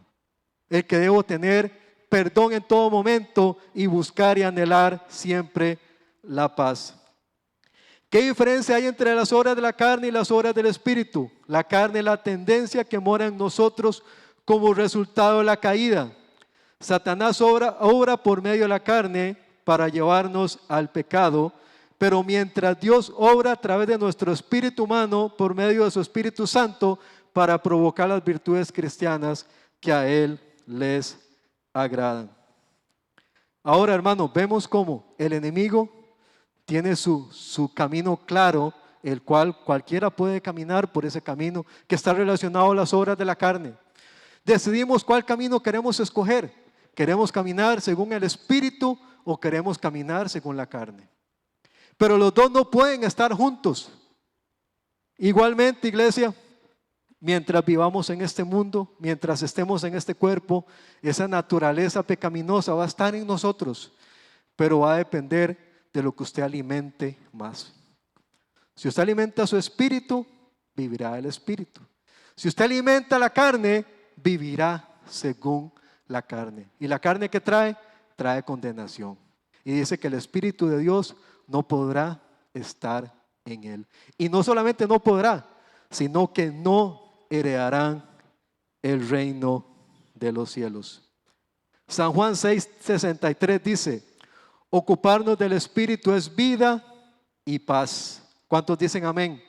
el que debo tener perdón en todo momento y buscar y anhelar siempre la paz. ¿Qué diferencia hay entre las obras de la carne y las obras del Espíritu? La carne es la tendencia que mora en nosotros como resultado de la caída. Satanás obra por medio de la carne para llevarnos al pecado, pero mientras Dios obra a través de nuestro espíritu humano por medio de su Espíritu Santo para provocar las virtudes cristianas que a Él les agradan. Ahora, hermanos, vemos cómo el enemigo tiene su camino claro, el cual cualquiera puede caminar por ese camino que está relacionado a las obras de la carne. Decidimos cuál camino queremos escoger. ¿Queremos caminar según el Espíritu o queremos caminar según la carne. Pero los dos no pueden estar juntos. Igualmente, iglesia, mientras vivamos en este mundo, mientras estemos en este cuerpo, esa naturaleza pecaminosa va a estar en nosotros, pero va a depender de lo que usted alimente más. Si usted alimenta su espíritu, vivirá el espíritu. Si usted alimenta la carne, vivirá según la carne. ¿Y la carne que trae? Trae condenación. Y dice que el Espíritu de Dios no podrá estar en él. Y no solamente no podrá, sino que no heredarán el reino de los cielos. San Juan 6:63 dice: ocuparnos del Espíritu es vida y paz. ¿Cuántos dicen amén?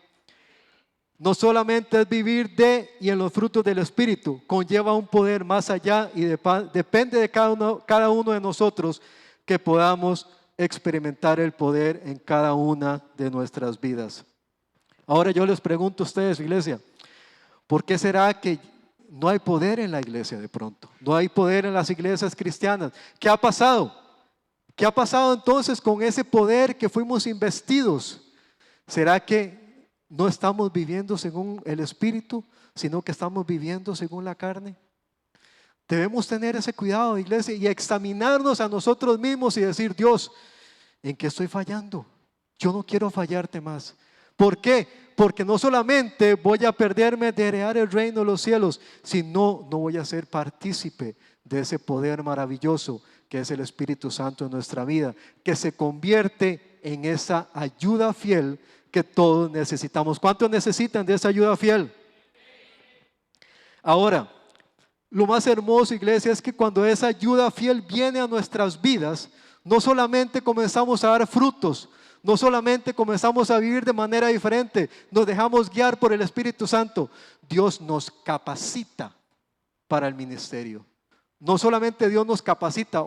No solamente es vivir de y en los frutos del Espíritu, conlleva un poder más allá y depende de cada uno de nosotros que podamos experimentar el poder en cada una de nuestras vidas. Ahora yo les pregunto a ustedes, iglesia, ¿por qué será que no hay poder en la iglesia de pronto? No hay poder en las iglesias cristianas. ¿Qué ha pasado? ¿Qué ha pasado entonces con ese poder que fuimos investidos? ¿Será que no estamos viviendo según el Espíritu, sino que estamos viviendo según la carne? Debemos tener ese cuidado, iglesia, y examinarnos a nosotros mismos y decir: Dios, ¿en qué estoy fallando? Yo no quiero fallarte más. ¿Por qué? Porque no solamente voy a perderme de heredar el reino de los cielos, sino no voy a ser partícipe de ese poder maravilloso que es el Espíritu Santo en nuestra vida, que se convierte en esa ayuda fiel que todos necesitamos. ¿Cuántos necesitan de esa ayuda fiel? Ahora, lo más hermoso, iglesia, es que cuando esa ayuda fiel viene a nuestras vidas, no solamente comenzamos a dar frutos, no solamente comenzamos a vivir de manera diferente, nos dejamos guiar por el Espíritu Santo. Dios nos capacita para el ministerio. No solamente Dios nos capacita,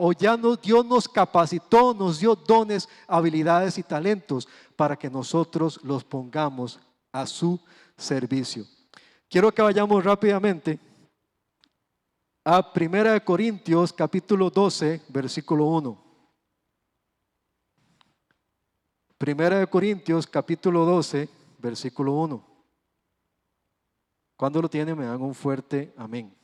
Dios nos capacitó, nos dio dones, habilidades y talentos para que nosotros los pongamos a su servicio. Quiero que vayamos rápidamente a 1 Corintios capítulo 12, versículo 1. 1 Corintios capítulo 12, versículo 1. Cuando lo tienen, me dan un fuerte amén.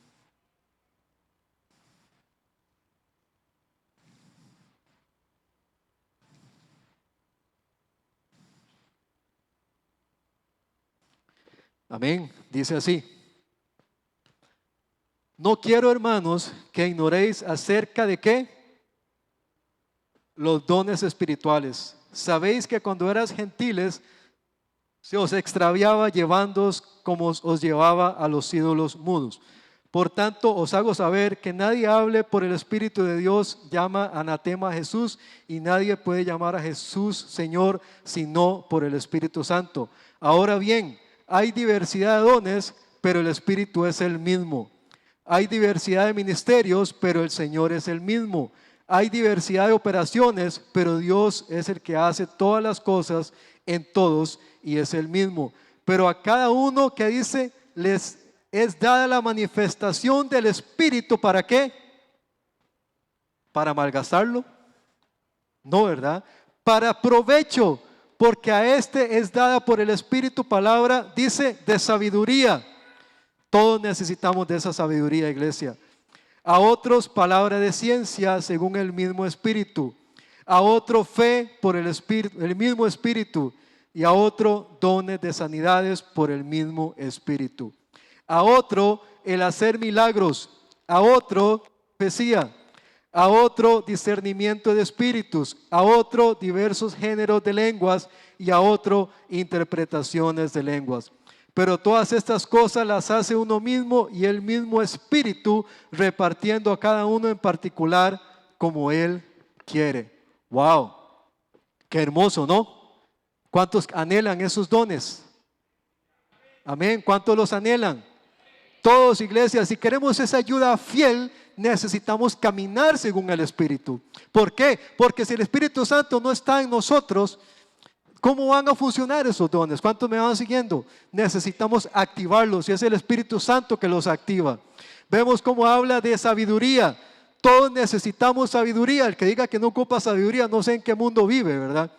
Amén. Dice así: no quiero, hermanos, que ignoréis acerca de ¿qué? Los dones espirituales. Sabéis que cuando eras gentiles se os extraviaba llevándoos como os llevaba a los ídolos mudos. Por tanto, os hago saber que nadie hable por el Espíritu de Dios llama anatema a Jesús, y nadie puede llamar a Jesús Señor sino por el Espíritu Santo. Ahora bien, hay diversidad de dones, pero el Espíritu es el mismo. Hay diversidad de ministerios, pero el Señor es el mismo. Hay diversidad de operaciones, pero Dios es el que hace todas las cosas en todos y es el mismo. Pero a cada uno, que dice, les es dada la manifestación del Espíritu. ¿Para qué? ¿Para malgastarlo? No, ¿verdad? Para provecho, porque a este es dada por el Espíritu palabra, dice, de sabiduría. Todos necesitamos de esa sabiduría, iglesia. A otros palabra de ciencia según el mismo Espíritu. A otro fe por el Espíritu, el mismo Espíritu. Y a otro dones de sanidades por el mismo Espíritu. A otro el hacer milagros. A otro profecía. A otro discernimiento de espíritus, a otro diversos géneros de lenguas y a otro interpretaciones de lenguas. Pero todas estas cosas las hace uno mismo y el mismo Espíritu, repartiendo a cada uno en particular como Él quiere. ¡Wow! ¡Qué hermoso!, ¿no? ¿Cuántos anhelan esos dones? Amén. ¿Cuántos los anhelan? Todos, iglesia. Si queremos esa ayuda fiel, necesitamos caminar según el Espíritu. ¿Por qué? Porque si el Espíritu Santo no está en nosotros, ¿cómo van a funcionar esos dones? ¿Cuántos me van siguiendo? Necesitamos activarlos y es el Espíritu Santo que los activa. Vemos cómo habla de sabiduría. Todos necesitamos sabiduría. El que diga que no ocupa sabiduría, no sé en qué mundo vive, ¿verdad?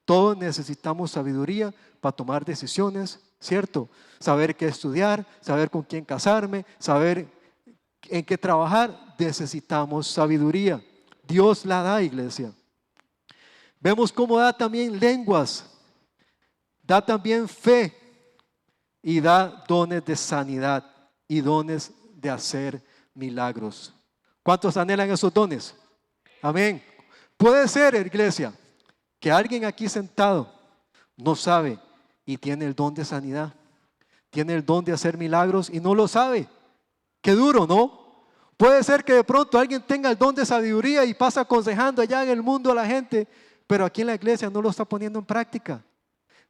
Todos necesitamos sabiduría para tomar decisiones, ¿cierto? Saber qué estudiar, saber con quién casarme, saber en qué trabajar. Necesitamos sabiduría. Dios la da, iglesia. Vemos cómo da también lenguas, da también fe y da dones de sanidad y dones de hacer milagros. ¿Cuántos anhelan esos dones? Amén. Puede ser, iglesia, que alguien aquí sentado no sabe y tiene el don de sanidad, tiene el don de hacer milagros y no lo sabe. Qué duro, ¿no? Puede ser que de pronto alguien tenga el don de sabiduría y pasa aconsejando allá en el mundo a la gente, pero aquí en la iglesia no lo está poniendo en práctica.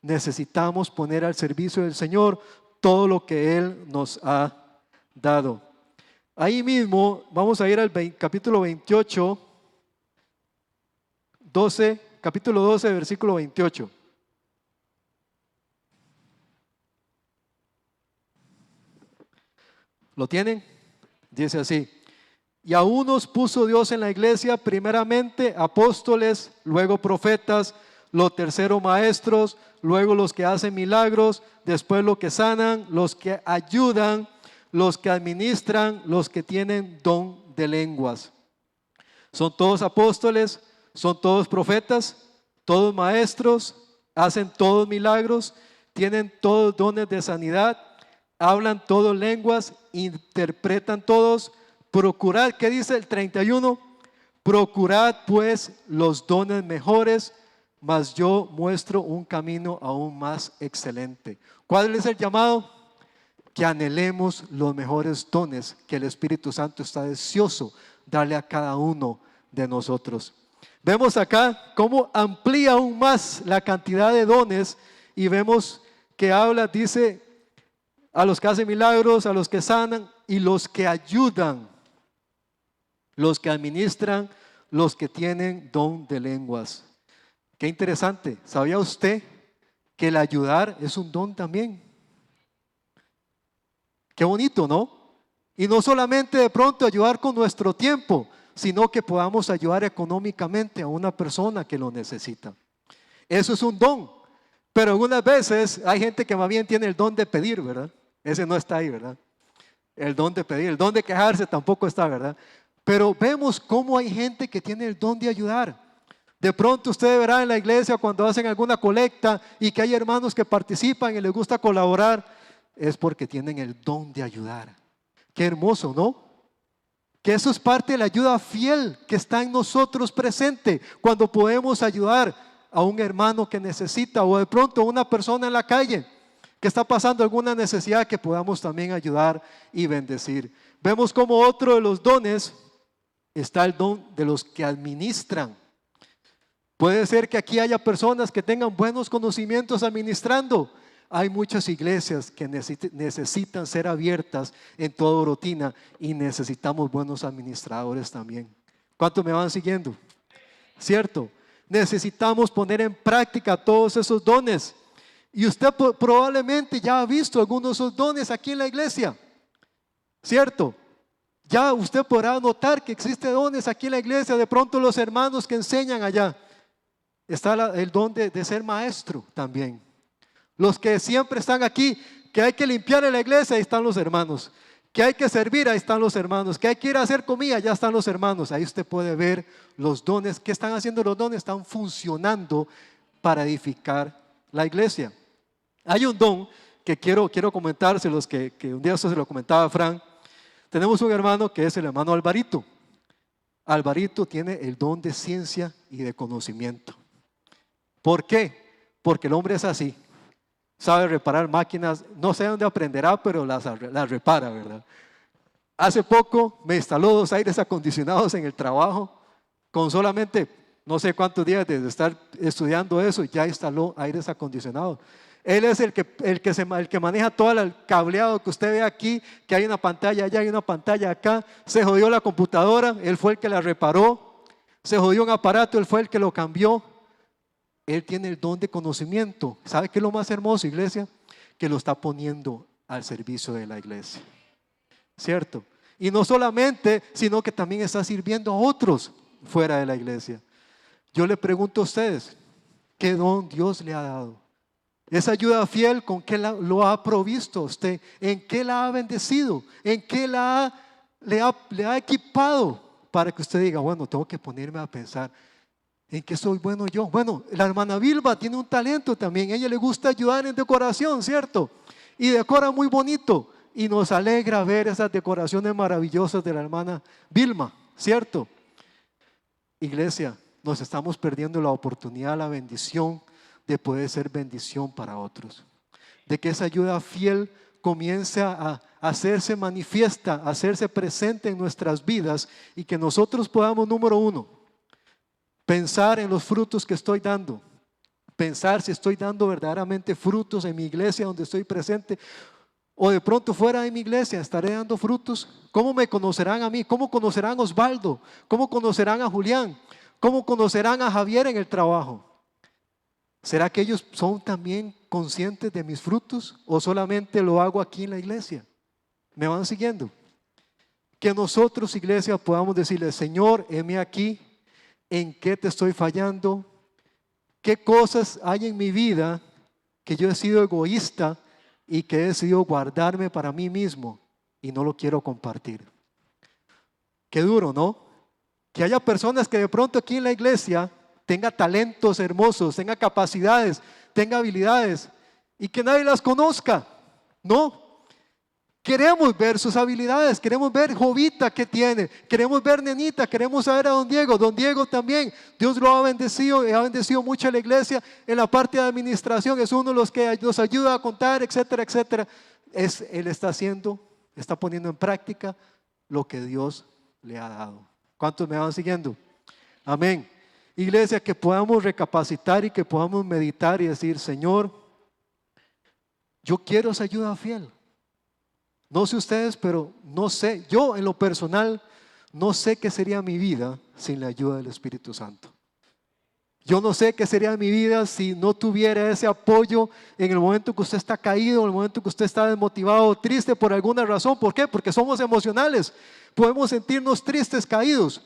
Necesitamos poner al servicio del Señor todo lo que Él nos ha dado. Ahí mismo vamos a ir al capítulo 28, capítulo 12, versículo 28. ¿Lo tienen? Dice así: y a unos puso Dios en la iglesia, primeramente apóstoles, luego profetas, lo tercero maestros, luego los que hacen milagros, después los que sanan, los que ayudan, los que administran, los que tienen don de lenguas. Son todos apóstoles, son todos profetas, todos maestros, hacen todos milagros, tienen todos dones de sanidad, hablan todos lenguas, interpretan todos. Procurad, ¿qué dice el 31? Procurad pues los dones mejores, mas yo muestro un camino aún más excelente. ¿Cuál es el llamado? Que anhelemos los mejores dones que el Espíritu Santo está deseoso darle a cada uno de nosotros. Vemos acá cómo amplía aún más la cantidad de dones y vemos que habla, dice, a los que hacen milagros, a los que sanan y los que ayudan, los que administran, los que tienen don de lenguas. Qué interesante. ¿Sabía usted que el ayudar es un don también? Qué bonito, ¿no? Y no solamente de pronto ayudar con nuestro tiempo, sino que podamos ayudar económicamente a una persona que lo necesita. Eso es un don. Pero algunas veces hay gente que más bien tiene el don de pedir, ¿verdad? Ese no está ahí, ¿verdad? El don de pedir, el don de quejarse tampoco está, ¿verdad? Pero vemos cómo hay gente que tiene el don de ayudar. De pronto usted verá en la iglesia cuando hacen alguna colecta y que hay hermanos que participan y les gusta colaborar, es porque tienen el don de ayudar. Qué hermoso, ¿no? Que eso es parte de la ayuda fiel que está en nosotros presente cuando podemos ayudar a un hermano que necesita o de pronto a una persona en la calle que está pasando alguna necesidad, que podamos también ayudar y bendecir. Vemos como otro de los dones está el don de los que administran. Puede ser que aquí haya personas que tengan buenos conocimientos administrando. Hay muchas iglesias que necesitan ser abiertas en toda rutina y necesitamos buenos administradores también. ¿Cuántos me van siguiendo? ¿Cierto? Necesitamos poner en práctica todos esos dones. Y usted probablemente ya ha visto algunos de esos dones aquí en la iglesia. ¿Cierto? Ya usted podrá notar que existen dones aquí en la iglesia. De pronto los hermanos que enseñan allá. Está el don de ser maestro también. Los que siempre están aquí, que hay que limpiar en la iglesia, ahí están los hermanos. Que hay que servir, ahí están los hermanos. Que hay que ir a hacer comida, ya están los hermanos. Ahí usted puede ver los dones. ¿Qué están haciendo los dones? Están funcionando para edificar la iglesia. Hay un don que quiero comentárselos, que un día eso se lo comentaba a Fran. Tenemos un hermano que es el hermano Alvarito. Alvarito tiene el don de ciencia y de conocimiento. ¿Por qué? Porque el hombre es así. Sabe reparar máquinas, no sé dónde aprenderá, pero las repara, ¿verdad? Hace poco me instaló 2 aires acondicionados en el trabajo, con solamente no sé cuántos días de estar estudiando eso, ya instaló aires acondicionados. Él es el que maneja todo el cableado que usted ve aquí, que hay una pantalla allá, hay una pantalla acá. Se jodió la computadora, él fue el que la reparó. Se jodió un aparato, él fue el que lo cambió. Él tiene el don de conocimiento. ¿Sabe qué es lo más hermoso, iglesia? Que lo está poniendo al servicio de la iglesia. ¿Cierto? Y no solamente, sino que también está sirviendo a otros fuera de la iglesia. Yo le pregunto a ustedes, ¿qué don Dios le ha dado? Esa ayuda fiel, ¿con qué lo ha provisto usted? ¿En qué la ha bendecido? ¿En qué le ha equipado? Para que usted diga, bueno, tengo que ponerme a pensar, ¿en qué soy bueno yo? Bueno, la hermana Vilma tiene un talento también. A ella le gusta ayudar en decoración, ¿cierto? Y decora muy bonito. Y nos alegra ver esas decoraciones maravillosas de la hermana Vilma, ¿cierto? Iglesia, nos estamos perdiendo la oportunidad, la bendición de poder ser bendición para otros. De que esa ayuda fiel comience a hacerse manifiesta, a hacerse presente en nuestras vidas y que nosotros podamos, número uno, pensar en los frutos que estoy dando. Pensar si estoy dando verdaderamente frutos en mi iglesia donde estoy presente, o de pronto fuera de mi iglesia estaré dando frutos. ¿Cómo me conocerán a mí? ¿Cómo conocerán a Osvaldo? ¿Cómo conocerán a Julián? ¿Cómo conocerán a Javier en el trabajo? ¿Será que ellos son también conscientes de mis frutos o solamente lo hago aquí en la iglesia? ¿Me van siguiendo? Que nosotros, iglesia, podamos decirle, Señor, heme aquí, ¿en qué te estoy fallando? ¿Qué cosas hay en mi vida que yo he sido egoísta y que he decidido guardarme para mí mismo y no lo quiero compartir? Qué duro, ¿no? Que haya personas que de pronto aquí en la iglesia tenga talentos hermosos, tenga capacidades, tenga habilidades y que nadie las conozca. No, queremos ver sus habilidades, queremos ver Jovita que tiene, queremos ver Nenita, queremos saber a Don Diego también. Dios lo ha bendecido mucho a la iglesia en la parte de administración, es uno de los que nos ayuda a contar, etcétera, etcétera. Él está poniendo en práctica lo que Dios le ha dado. ¿Cuántos me van siguiendo? Amén. Iglesia, que podamos recapacitar y que podamos meditar y decir, Señor, yo quiero esa ayuda fiel. No sé ustedes, pero no sé, yo en lo personal, no sé qué sería mi vida sin la ayuda del Espíritu Santo. Yo no sé qué sería mi vida si no tuviera ese apoyo en el momento que usted está caído, en el momento que usted está desmotivado, triste por alguna razón. ¿Por qué? Porque somos emocionales. Podemos sentirnos tristes, caídos.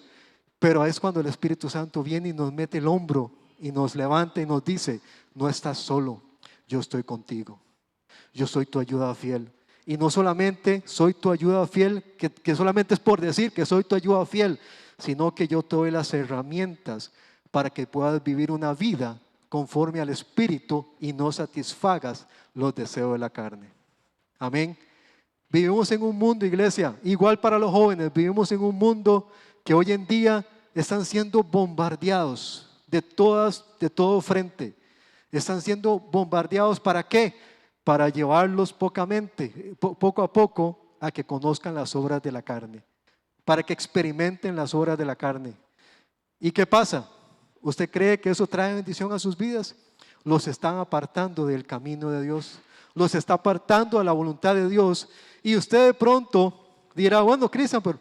Pero es cuando el Espíritu Santo viene y nos mete el hombro y nos levanta y nos dice, no estás solo, yo estoy contigo. Yo soy tu ayuda fiel. Y no solamente soy tu ayuda fiel, que solamente es por decir que soy tu ayuda fiel, sino que yo te doy las herramientas para que puedas vivir una vida conforme al Espíritu y no satisfagas los deseos de la carne. Amén. Vivimos en un mundo, iglesia, igual para los jóvenes, vivimos en un mundo que hoy en día están siendo bombardeados de todo frente. Están siendo bombardeados, ¿para qué? Para llevarlos poco a poco a que conozcan las obras de la carne, para que experimenten las obras de la carne. ¿Y qué pasa? ¿Usted cree que eso trae bendición a sus vidas? Los están apartando del camino de Dios, los está apartando a la voluntad de Dios. Y usted de pronto dirá, bueno, Cristian, pero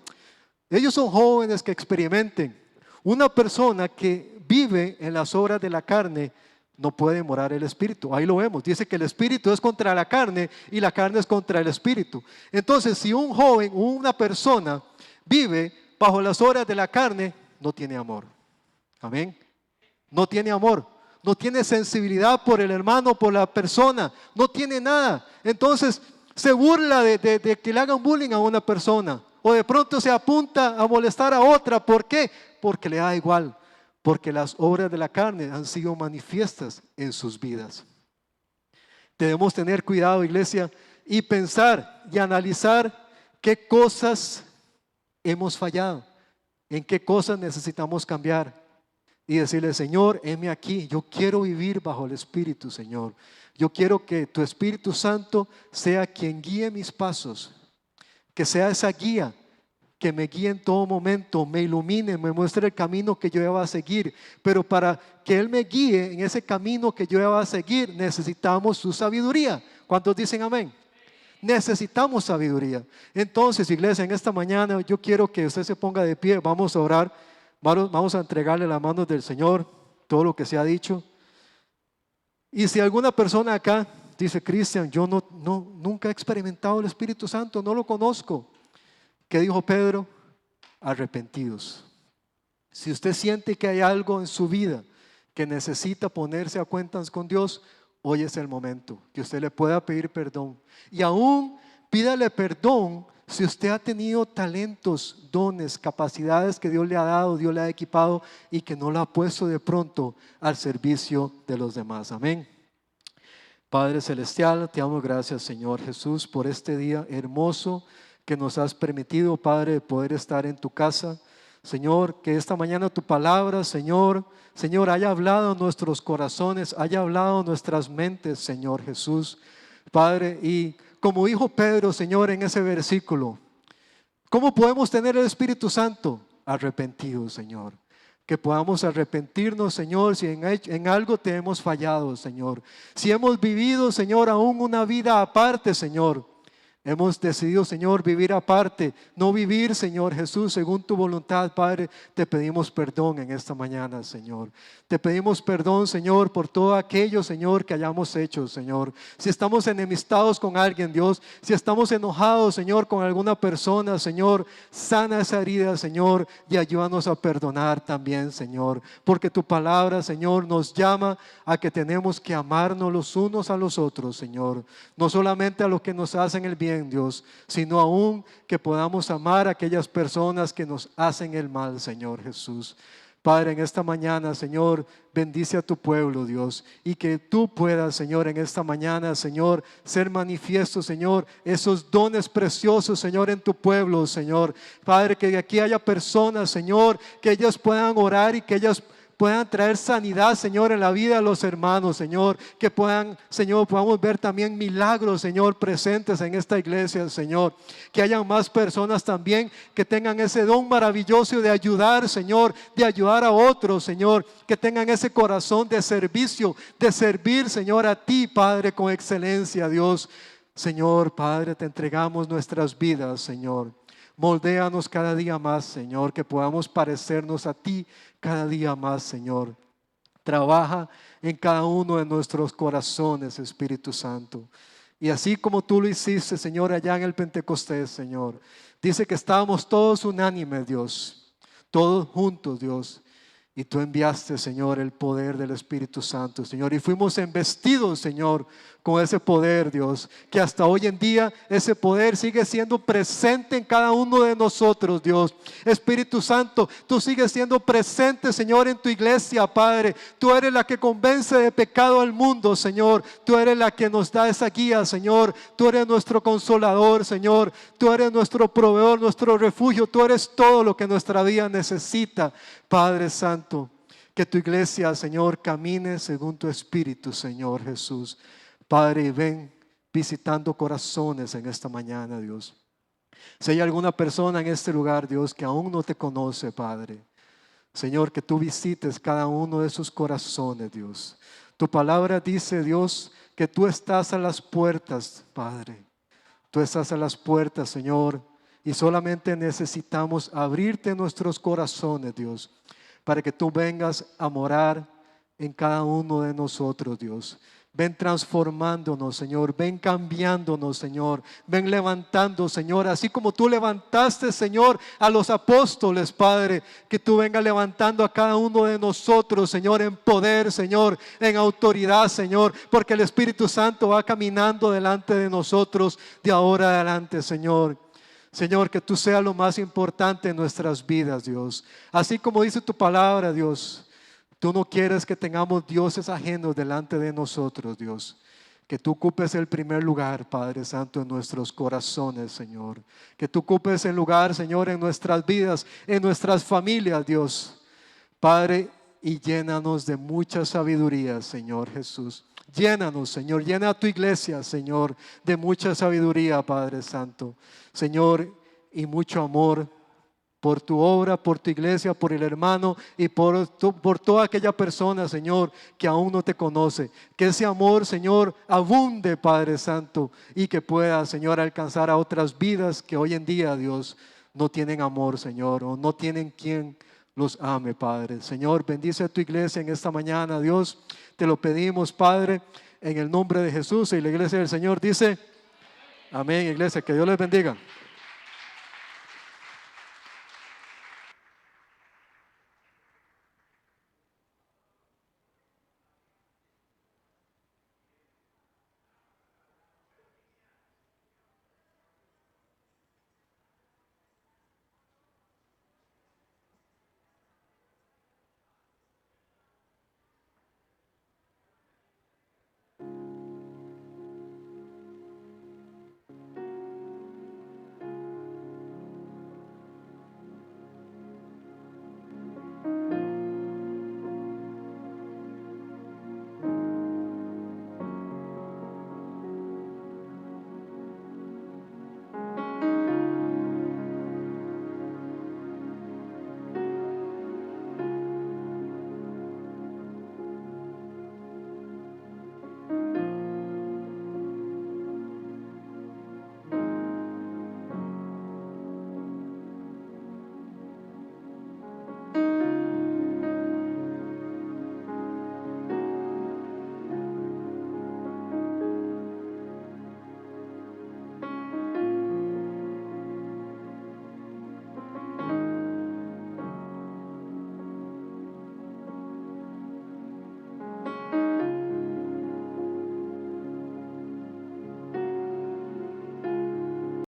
ellos son jóvenes que experimenten. Una persona que vive en las obras de la carne no puede morar el Espíritu. Ahí lo vemos, dice que el Espíritu es contra la carne y la carne es contra el Espíritu. Entonces, si un joven o una persona vive bajo las obras de la carne, no tiene amor. Amén. No tiene amor, no tiene sensibilidad por el hermano, por la persona, no tiene nada. Entonces se burla de que le hagan bullying a una persona, o de pronto se apunta a molestar a otra. ¿Por qué? Porque le da igual, porque las obras de la carne han sido manifiestas en sus vidas. Debemos tener cuidado, iglesia, y pensar y analizar qué cosas hemos fallado, en qué cosas necesitamos cambiar. Y decirle, Señor, heme aquí, yo quiero vivir bajo el Espíritu, Señor. Yo quiero que tu Espíritu Santo sea quien guíe mis pasos, que sea esa guía, que me guíe en todo momento, me ilumine, me muestre el camino que yo deba seguir. Pero para que Él me guíe en ese camino que yo deba seguir, necesitamos su sabiduría. ¿Cuántos dicen amén? Necesitamos sabiduría. Entonces, iglesia, en esta mañana yo quiero que usted se ponga de pie, vamos a orar. Vamos a entregarle las manos del Señor todo lo que se ha dicho. Y si alguna persona acá dice, Cristian, yo nunca he experimentado el Espíritu Santo, no lo conozco, ¿Qué dijo Pedro? Arrepentidos. Si usted siente que hay algo en su vida que necesita ponerse a cuentas con Dios, hoy es el momento que usted le pueda pedir perdón. Y aún pídale perdón si usted ha tenido talentos, dones, capacidades que Dios le ha dado, Dios le ha equipado y que no lo ha puesto de pronto al servicio de los demás. Amén. Padre Celestial, te damos gracias, Señor Jesús, por este día hermoso que nos has permitido, Padre, de poder estar en tu casa. Señor, que esta mañana tu palabra, Señor, haya hablado en nuestros corazones, haya hablado en nuestras mentes, Señor Jesús. Padre, y como dijo Pedro, Señor, en ese versículo, ¿cómo podemos tener el Espíritu Santo? Arrepentidos, Señor. Que podamos arrepentirnos, Señor, si en algo te hemos fallado, Señor. Si hemos vivido, Señor, aún una vida aparte, Señor. Hemos decidido, Señor, vivir aparte, no vivir, Señor Jesús, según tu voluntad, Padre. Te pedimos perdón en esta mañana, Señor. Te pedimos perdón, Señor, por todo aquello, Señor, que hayamos hecho, Señor. Si estamos enemistados con alguien, Dios, si estamos enojados, Señor, con alguna persona, Señor, sana esa herida, Señor, y ayúdanos a perdonar también, Señor. Porque tu palabra, Señor, nos llama a que tenemos que amarnos los unos a los otros, Señor. No solamente a los que nos hacen el bien, Dios, sino aún que podamos amar a aquellas personas que nos hacen el mal, Señor Jesús. Padre, en esta mañana, Señor, bendice a tu pueblo, Dios, y que tú puedas, Señor, en esta mañana, Señor, ser manifiesto, Señor, esos dones preciosos, Señor, en tu pueblo, Señor. Padre, que aquí haya personas, Señor, que ellas puedan orar y que ellas puedan traer sanidad, Señor, en la vida de los hermanos, Señor, que puedan, Señor, podamos ver también milagros, Señor, presentes en esta iglesia, Señor, que hayan más personas también que tengan ese don maravilloso de ayudar, Señor, de ayudar a otros, Señor, que tengan ese corazón de servicio, de servir, Señor, a ti, Padre, con excelencia, Dios. Señor, Padre, te entregamos nuestras vidas, Señor. Moldéanos cada día más, Señor, que podamos parecernos a ti cada día más, Señor. Trabaja en cada uno de nuestros corazones, Espíritu Santo. Y así como tú lo hiciste, Señor, allá en el Pentecostés, Señor. Dice que estábamos todos unánimes, Dios. Todos juntos, Dios. Y tú enviaste, Señor, el poder del Espíritu Santo, Señor. Y fuimos embestidos, Señor, con ese poder, Dios. Que hasta hoy en día ese poder sigue siendo presente en cada uno de nosotros, Dios. Espíritu Santo, tú sigues siendo presente, Señor, en tu iglesia, Padre. Tú eres la que convence de pecado al mundo, Señor. Tú eres la que nos da esa guía, Señor. Tú eres nuestro consolador, Señor. Tú eres nuestro proveedor, nuestro refugio. Tú eres todo lo que nuestra vida necesita, Padre Santo. Que tu iglesia, Señor, camine según tu espíritu, Señor Jesús. Padre, y ven visitando corazones en esta mañana, Dios. Si hay alguna persona en este lugar, Dios, que aún no te conoce, Padre, Señor, que tú visites cada uno de sus corazones, Dios. Tu palabra dice, Dios, que tú estás a las puertas, Padre. Tú estás a las puertas, Señor, y solamente necesitamos abrirte nuestros corazones, Dios, para que tú vengas a morar en cada uno de nosotros, Dios. Ven transformándonos, Señor. Ven cambiándonos, Señor. Ven levantando, Señor. Así como tú levantaste, Señor, a los apóstoles, Padre. Que tú vengas levantando a cada uno de nosotros, Señor, en poder, Señor, en autoridad, Señor. Porque el Espíritu Santo va caminando delante de nosotros de ahora adelante, Señor. Señor, que tú seas lo más importante en nuestras vidas, Dios. Así como dice tu palabra, Dios. Tú no quieres que tengamos dioses ajenos delante de nosotros, Dios. Que tú ocupes el primer lugar, Padre Santo, en nuestros corazones, Señor. Que tú ocupes el lugar, Señor, en nuestras vidas, en nuestras familias, Dios. Padre, y llénanos de mucha sabiduría, Señor Jesús. Llénanos, Señor. Llena a tu iglesia, Señor, de mucha sabiduría, Padre Santo. Señor, y mucho amor por tu obra, por tu iglesia, por el hermano y por toda aquella persona, Señor, que aún no te conoce. Que ese amor, Señor, abunde, Padre Santo, y que pueda, Señor, alcanzar a otras vidas que hoy en día, Dios, no tienen amor, Señor, o no tienen quien los ame, Padre. Señor, bendice a tu iglesia en esta mañana, Dios. Te lo pedimos, Padre, en el nombre de Jesús. Y la iglesia del Señor dice, amén, iglesia, que Dios les bendiga.